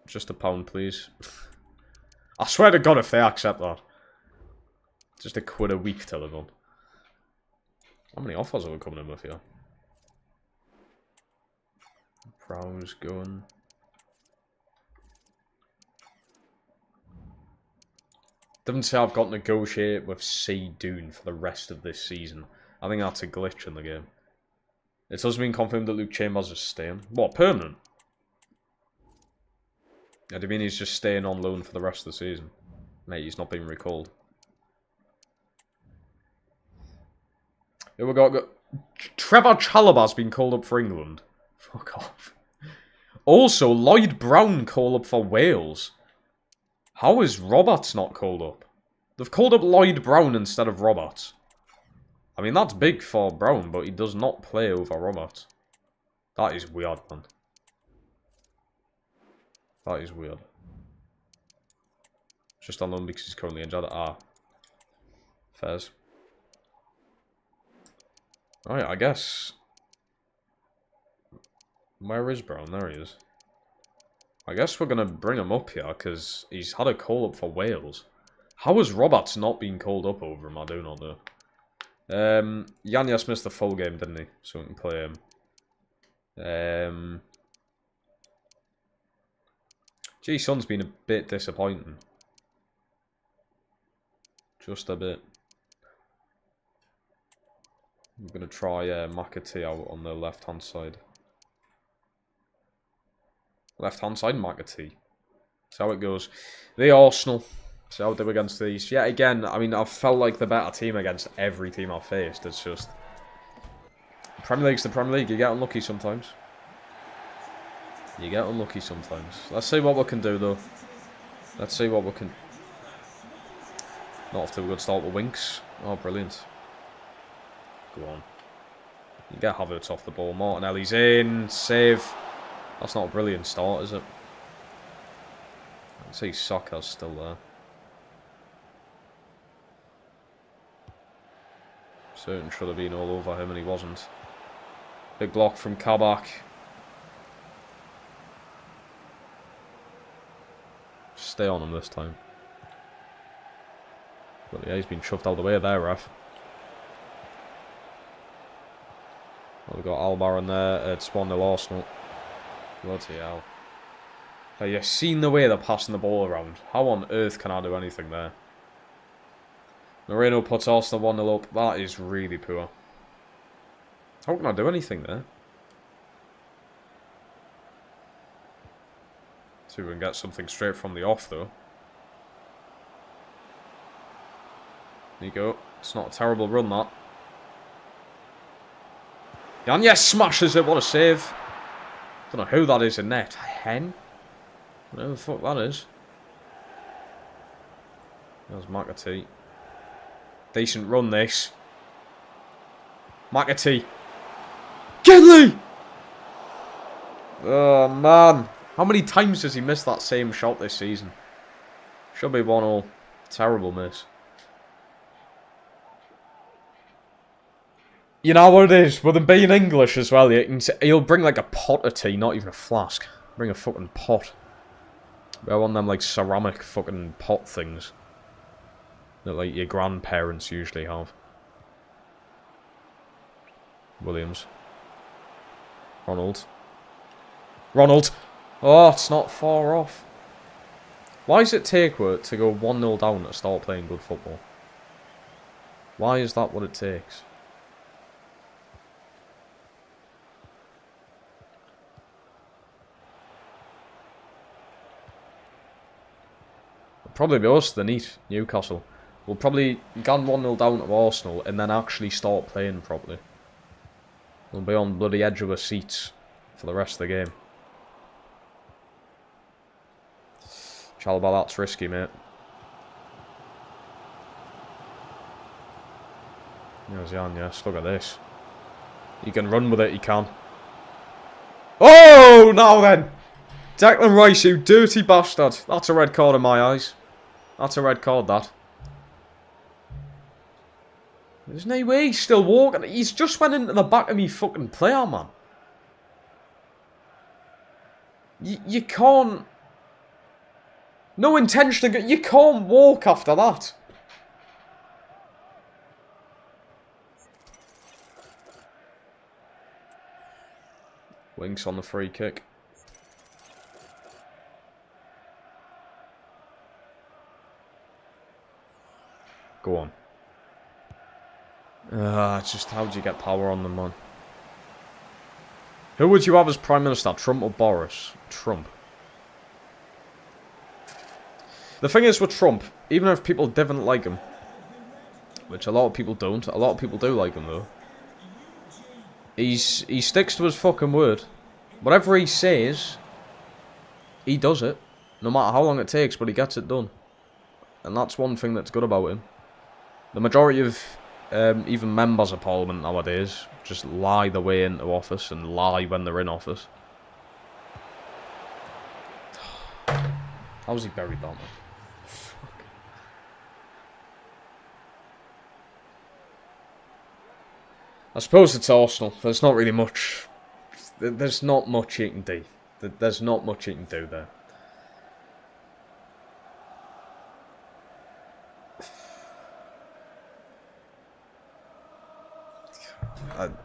Just a pound, please. I swear to God if they accept that. Just a quid a week, telephone. How many offers are we coming in with here? Browse going. Doesn't say I've got to negotiate with C. Doon for the rest of this season. I think that's a glitch in the game. It does mean confirmed that Luke Chambers is staying. What, permanent? Yeah, do you mean he's just staying on loan for the rest of the season? Mate, he's not being recalled. Here we got... Trevor Chalobah's been called up for England. Fuck off. Also, Lloyd Brown called up for Wales. How is Roberts not called up? They've called up Lloyd Brown instead of Roberts. I mean, that's big for Brown, but he does not play over Roberts. That is weird, man. That is weird. Just on loan because he's currently injured. Ah. Fairs. Alright, I guess. Where is Brown? There he is. I guess we're going to bring him up here because he's had a call up for Wales. How has Roberts not been called up over him? I do not know. Yannis missed the full game, didn't he? So we can play him. Gee, Son's been a bit disappointing. Just a bit. I'm going to try McAtee out on the left-hand side. Left-hand side, McAtee. That's how it goes. The Arsenal. So how they do against these. Yeah, again, I mean, I've felt like the better team against every team I've faced. It's just... Premier League's the Premier League. You get unlucky sometimes. You get unlucky sometimes. Let's see what we can do, though. Let's see what we can... Not off to a good start with Winks. Oh, brilliant. Go on. You get Havertz off the ball. Martinelli's in. Save. That's not a brilliant start, is it? I can see Saka's still there. Certain should have been all over him and he wasn't. Big block from Kabak. Stay on him this time. But yeah, he's been shoved out of the way there, ref. Well, we've got Albar in there. It's 1-0 Arsenal. Bloody hell. Have you seen the way they're passing the ball around? How on earth can I do anything there? Moreno puts Arsenal 1-0 up. That is really poor. How can I do anything there? See if we can get something straight from the off, though. There you go. It's not a terrible run, that. And yes, smashes it. What a save. Don't know who that is in net. Hen? Whatever the fuck that is. There's McAtee. Decent run, this. McAtee. Genley! Oh, man. How many times has he missed that same shot this season? Should be 1-0. Terrible miss. You know what it is? With him being English as well, he'll bring like a pot of tea, not even a flask. Bring a fucking pot. I want them like ceramic fucking pot things that like your grandparents usually have. Williams. Ronald. Ronald! Oh, it's not far off. Why does it take work to go 1-0 down to start playing good football? Why is that what it takes? Probably be us, the neat Newcastle. We'll probably get 1-0 down to Arsenal and then actually start playing properly. We'll be on bloody edge of our seats for the rest of the game. Chalobah, that's risky, mate. There's Jan, yes. Look at this. He can run with it, he can. Oh! Oh, now then. Declan Rice, you dirty bastard. That's a red card in my eyes. That's a red card, that. There's no way he's still walking. He's just went into the back of me fucking player, man. You can't... No intention. You can't walk after that. Winks on the free kick. Go on. It's just how do you get power on them, man? Who would you have as Prime Minister, Trump or Boris? Trump. The thing is with Trump, even if people didn't like him, which a lot of people don't, a lot of people do like him though, he sticks to his fucking word. Whatever he says, he does it. No matter how long it takes, but he gets it done. And that's one thing that's good about him. The majority of even members of Parliament nowadays just lie their way into office and lie when they're in office. How's he buried that, man? Fuck. I suppose it's Arsenal. There's not really much. There's not much you can do. There's not much you can do there.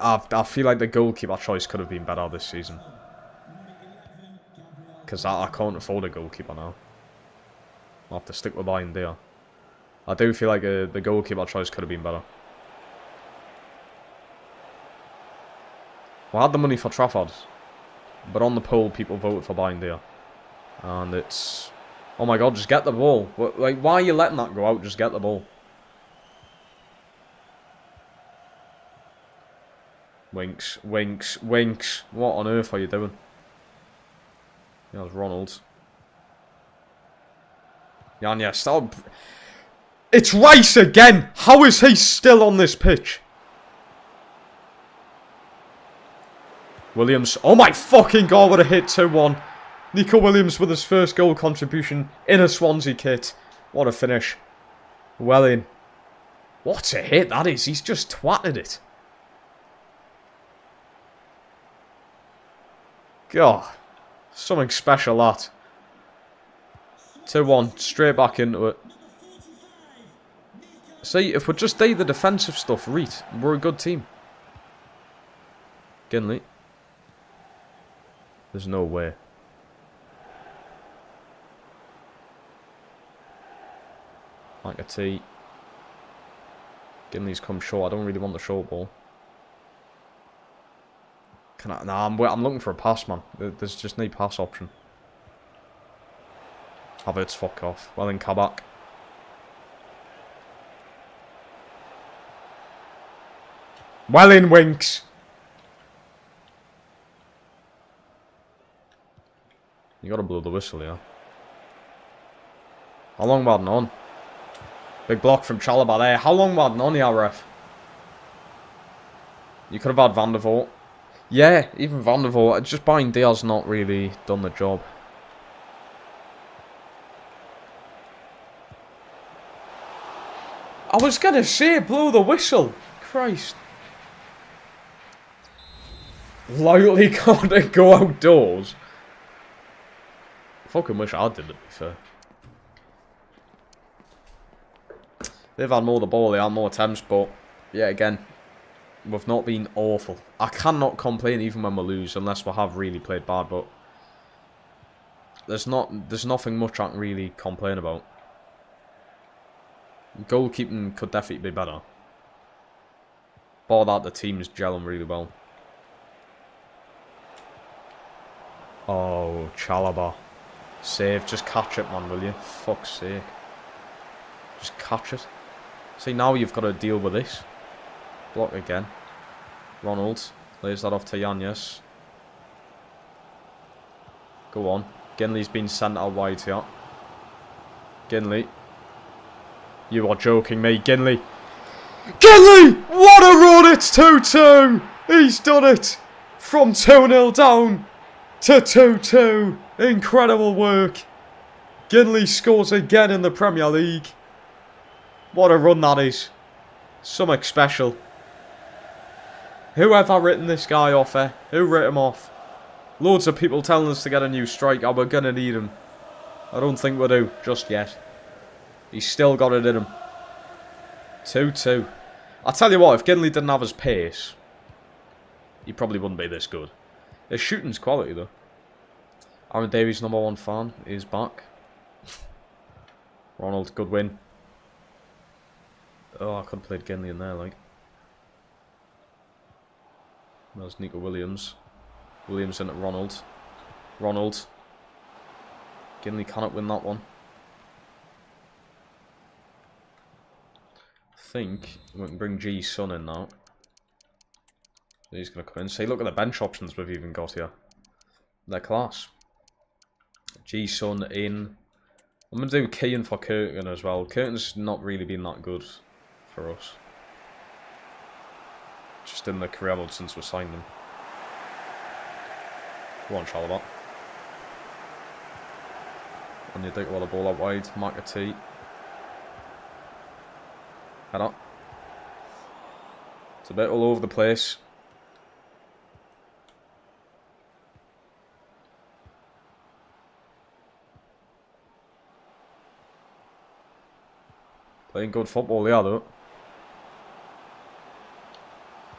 I feel like the goalkeeper choice could have been better this season. Because I can't afford a goalkeeper now. I'll have to stick with buying there. I do feel like the goalkeeper choice could have been better. I had the money for Trafford, but on the poll people voted for buying there. And it's... Oh my god, just get the ball. Like, why are you letting that go out? Just get the ball. Winks, winks, winks. What on earth are you doing? Yeah, it's Ronald. Yanya, stop. It's Rice again! How is he still on this pitch? Williams. Oh my fucking god, what a hit, 2-1. Nico Williams with his first goal contribution in a Swansea kit. What a finish. Well in. What a hit that is. He's just twatted it. God. Something special, that. 2-1. Straight back into it. See, if we just do the defensive stuff right, we're a good team. Ginley. There's no way. Like a T. Ginley's come short. I don't really want the short ball. Can I? Nah, I'm looking for a pass, man. There's just no pass option. Havertz, fuck off. Well in, Kabak. Well in, Winks. You gotta blow the whistle, yeah. How long were they on? Big block from Chalobah there. How long were they on, yeah, ref? You could have had Van der Voort. Yeah, even Van der Voort. Just buying Diaz not really done the job. I was gonna say blow the whistle. Christ. Lightly can't go outdoors. I fucking wish I did it, to be fair. They've had more of the ball, they had more attempts, but yeah, again, we've not been awful. I cannot complain even when we lose, unless we have really played bad, but there's nothing much I can really complain about. Goalkeeping could definitely be better. Bar that, the team's gelling really well. Oh, Chalobah. Save, just catch it, man, will you? Fuck's sake. Just catch it. See, now you've got to deal with this. Block again. Ronald lays that off to Yannis. Go on. Ginley's been sent out wide here. Ginley. You are joking me, Ginley. Ginley! What a run! It's 2-2! He's done it! From 2-0 down. to 2-2. Incredible work. Ginley scores again in the Premier League. What a run that is. Something special. Who ever written this guy off, eh? Who writ him off? Loads of people telling us to get a new striker. We're going to need him. I don't think we do just yet. He's still got it in him. 2-2. I tell you what, if Ginley didn't have his pace, he probably wouldn't be this good. His shooting's quality though. Aaron Davies, #1 fan, is back. Ronald, good win. Oh, I could have played Ginley in there, like. There's Nico Williams. Williams in at Ronald. Ronald. Ginley cannot win that one. I think we can bring G's son in now. He's going to come in. See, look at the bench options we've even got here. They're class. G's son in. I'm going to do Keane for Curtin as well. Curtin's not really been that good for us. Just in the career mode since we signed him. Go on, Chalobah. And you think, well, the ball out wide. McAtee. Head up. It's a bit all over the place. Playing good football, yeah, though.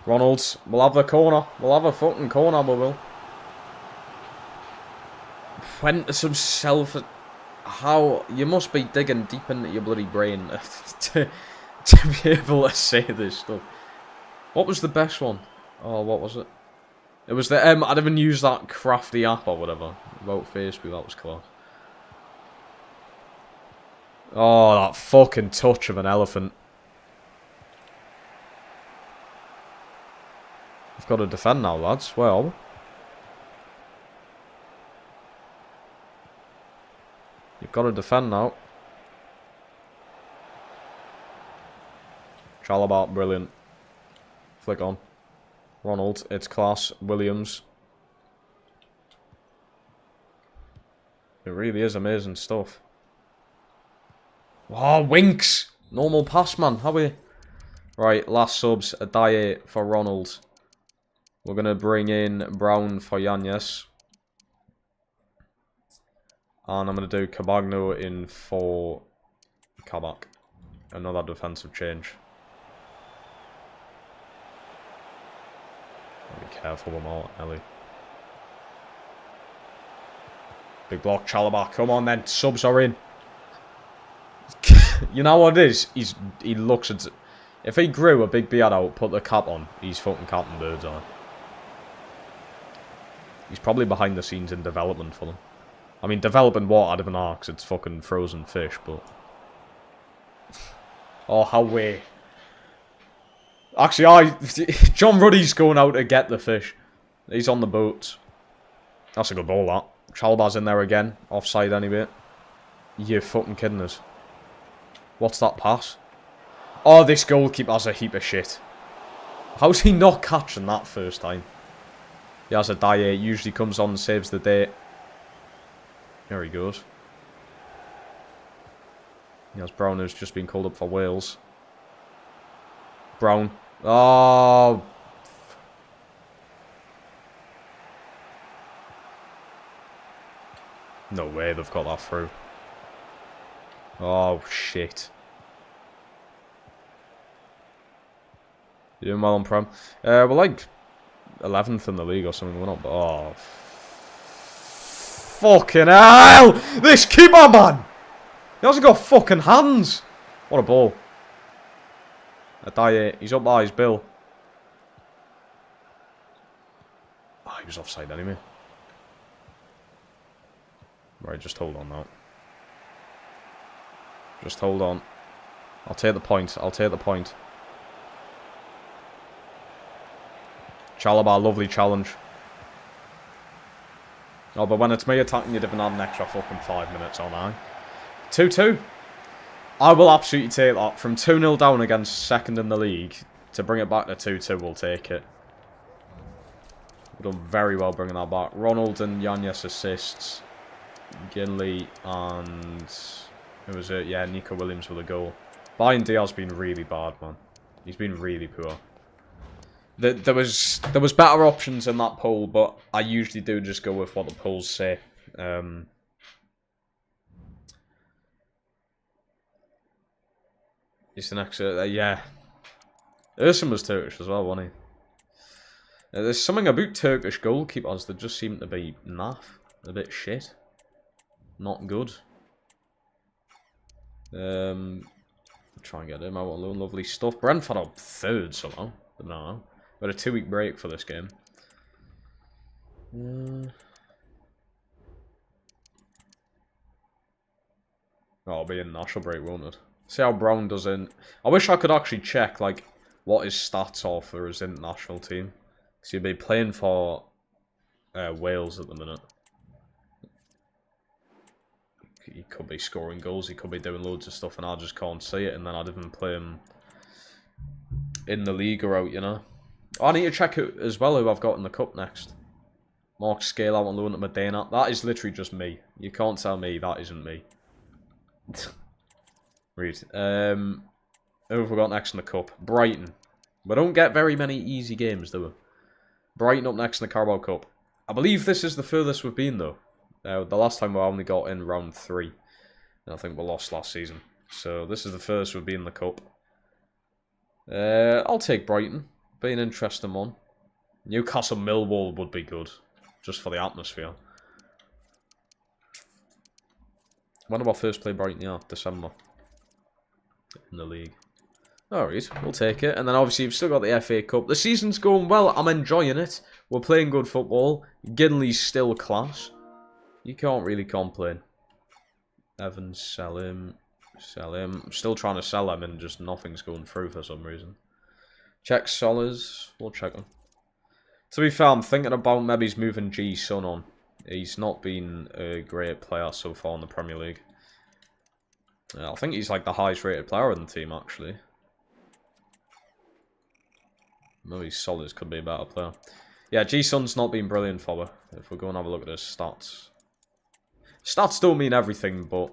Ronalds, we'll have the corner. We'll have a fucking corner, we will. Went to some How? You must be digging deep into your bloody brain to be able to say this stuff. What was the best one? Oh, what was it? It was the I didn't even use that crafty app or whatever about Facebook. That was class. Oh, that fucking touch of an elephant. We've got to defend now, lads. Well, you've got to defend now. Chalobah, brilliant. Flick on. Ronald, it's class. Williams. It really is amazing stuff. Oh, Winks! Normal pass, man. How are we? Right, last subs. Adaye for Ronald. We're going to bring in Brown for Yanez. And I'm going to do Cabagno in for Kabak. Another defensive change. Be careful with more, Ellie. Big block, Chalobah. Come on then, subs are in. You know what it is? He looks at... If he grew a big beard out, put the cap on, he's fucking Captain Birds on. He's probably behind the scenes in development for them. I mean, developing what out of an arc, 'cause it's fucking frozen fish, but... Oh, how way. Actually, John Ruddy's going out to get the fish. He's on the boat. That's a good ball, that. Chalobah's in there again. Offside anyway. You're fucking kidding us. What's that pass? Oh, this goalkeeper has a heap of shit. How's he not catching that first time? He has a die. Usually comes on and saves the day. There he goes. He has Brown, who's just been called up for Wales. Brown. Oh. No way they've got that through. Oh, shit. You're doing well on Prem. We're like 11th in the league or something. We're not... Oh. Fucking hell! This keeper, man! He hasn't got fucking hands! What a ball. Adaye, he's up by his bill. Oh, he was offside anyway. Right, just hold on now. Just hold on. I'll take the point. I'll take the point. Chalobah, lovely challenge. Oh, but when it's me attacking, you'd have had an extra fucking 5 minutes on, aye? 2-2. I will absolutely take that. From 2-0 down against second in the league, to bring it back to 2-2, we'll take it. We've done very well bringing that back. Ronald and Yanez assists. Ginley and... who was it? Yeah, Nico Williams with a goal. Bayern Diaz's been really bad, man. He's been really poor. There was better options in that poll, but I usually do just go with what the polls say. He's the next... yeah. Ersin was Turkish as well, wasn't he? There's something about Turkish goalkeepers that just seem to be naff. A bit shit. Not good. Try and get him out on loan. Lovely stuff. Brentford are third somehow. I don't know. We had a 2-week break for this game. It'll be a national break, won't it? See how Brown does in... I wish I could actually check, like, what his stats are for his international team. Because he'll be playing for Wales at the minute. He could be scoring goals, he could be doing loads of stuff, and I just can't see it, and then I'd even play him in the league or out, you know. I need to check it as well who I've got in the cup next. Mark Scale out on loan at Medina. That is literally just me. You can't tell me that isn't me. Read. Who have we got next in the cup? Brighton. We don't get very many easy games, do we? Brighton up next in the Carabao Cup. I believe this is the furthest we've been, though. The last time we only got in round 3. And I think we lost last season. So this is the first we've been in the cup. I'll take Brighton. Be an interesting one. Newcastle Millwall would be good. Just for the atmosphere. When do I first play Brighton? Yeah, December. In the league. Alright, we'll take it. And then obviously you've still got the FA Cup. The season's going well. I'm enjoying it. We're playing good football. Ginley's still class. You can't really complain. Evans, sell him. Sell him. I'm still trying to sell him and just nothing's going through for some reason. Check Solas. We'll check him. To be fair, I'm thinking about maybe moving G-Son on. He's not been a great player so far in the Premier League. I think he's like the highest rated player in the team, actually. Maybe Solas could be a better player. Yeah, G-Son's not been brilliant for her. If we go and have a look at his stats. Stats don't mean everything, but...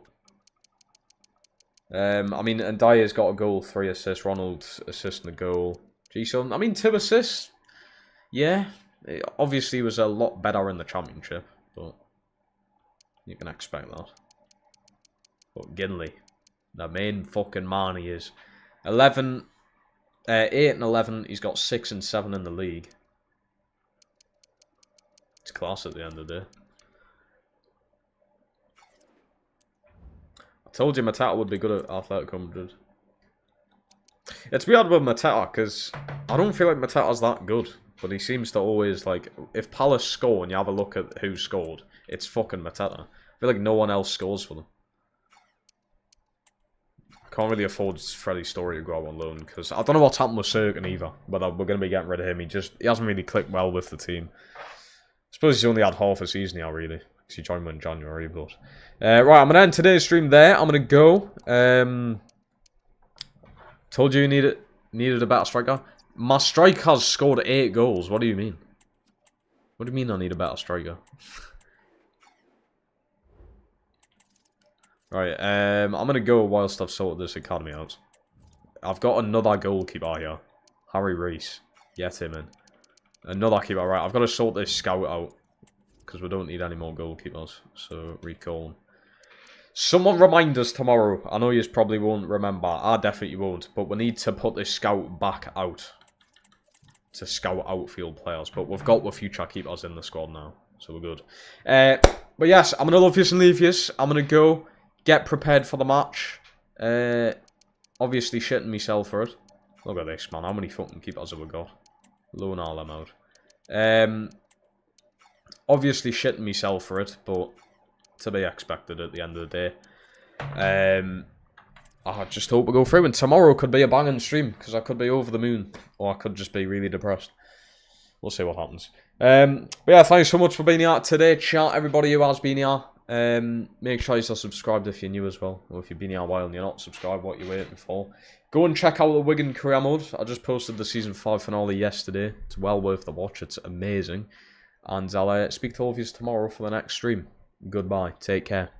I mean, Ndiaye's got a goal, 3 assists. Ronald assisting a goal. G-Son, I mean, 2 assists. Yeah. It obviously was a lot better in the Championship, but... you can expect that. But Ginley, the main fucking man he is. 8 and 11, he's got 6 and 7 in the league. It's class at the end of the day. I told you Matata would be good at Atletico Madrid. It's weird with Matata because I don't feel like Matata's that good. But he seems to always, like, if Palace score and you have a look at who scored, it's fucking Matata. I feel like no one else scores for them. Can't really afford Freddie Story to go out on loan because I don't know what's happened with Serkin either. Whether we're going to be getting rid of him. He hasn't really clicked well with the team. I suppose he's only had half a season now, really. Because he joined me in January, but... right, I'm going to end today's stream there. I'm going to go. Told you needed a better striker. My striker's scored 8 goals. What do you mean? What do you mean I need a better striker? Right, I'm going to go whilst I've sorted this academy out. I've got another goalkeeper here. Harry Reese. Get him in. Another keeper. Right, I've got to sort this scout out. Because we don't need any more goalkeepers. So, recall. Someone remind us tomorrow. I know you probably won't remember. I definitely won't. But we need to put this scout back out. To scout outfield players. But we've got the future keepers in the squad now. So we're good. But yes, I'm going to love yous and leave yous. I'm going to go get prepared for the match. Obviously shitting myself for it. Look at this, man. How many fucking keepers have we got? Loan all them out. Obviously shitting myself for it, but to be expected at the end of the day. I just hope we go through, and tomorrow could be a banging stream, because I could be over the moon, or I could just be really depressed. We'll see what happens. But yeah, thanks so much for being here today, chat, everybody who has been here. Make sure you're subscribed if you're new as well, or if you've been here a while and you're not subscribed, what you're waiting for. Go and check out the Wigan career mode. I just posted the season 5 finale yesterday. It's well worth the watch. It's amazing. And I'll speak to all of you tomorrow for the next stream. Goodbye. Take care.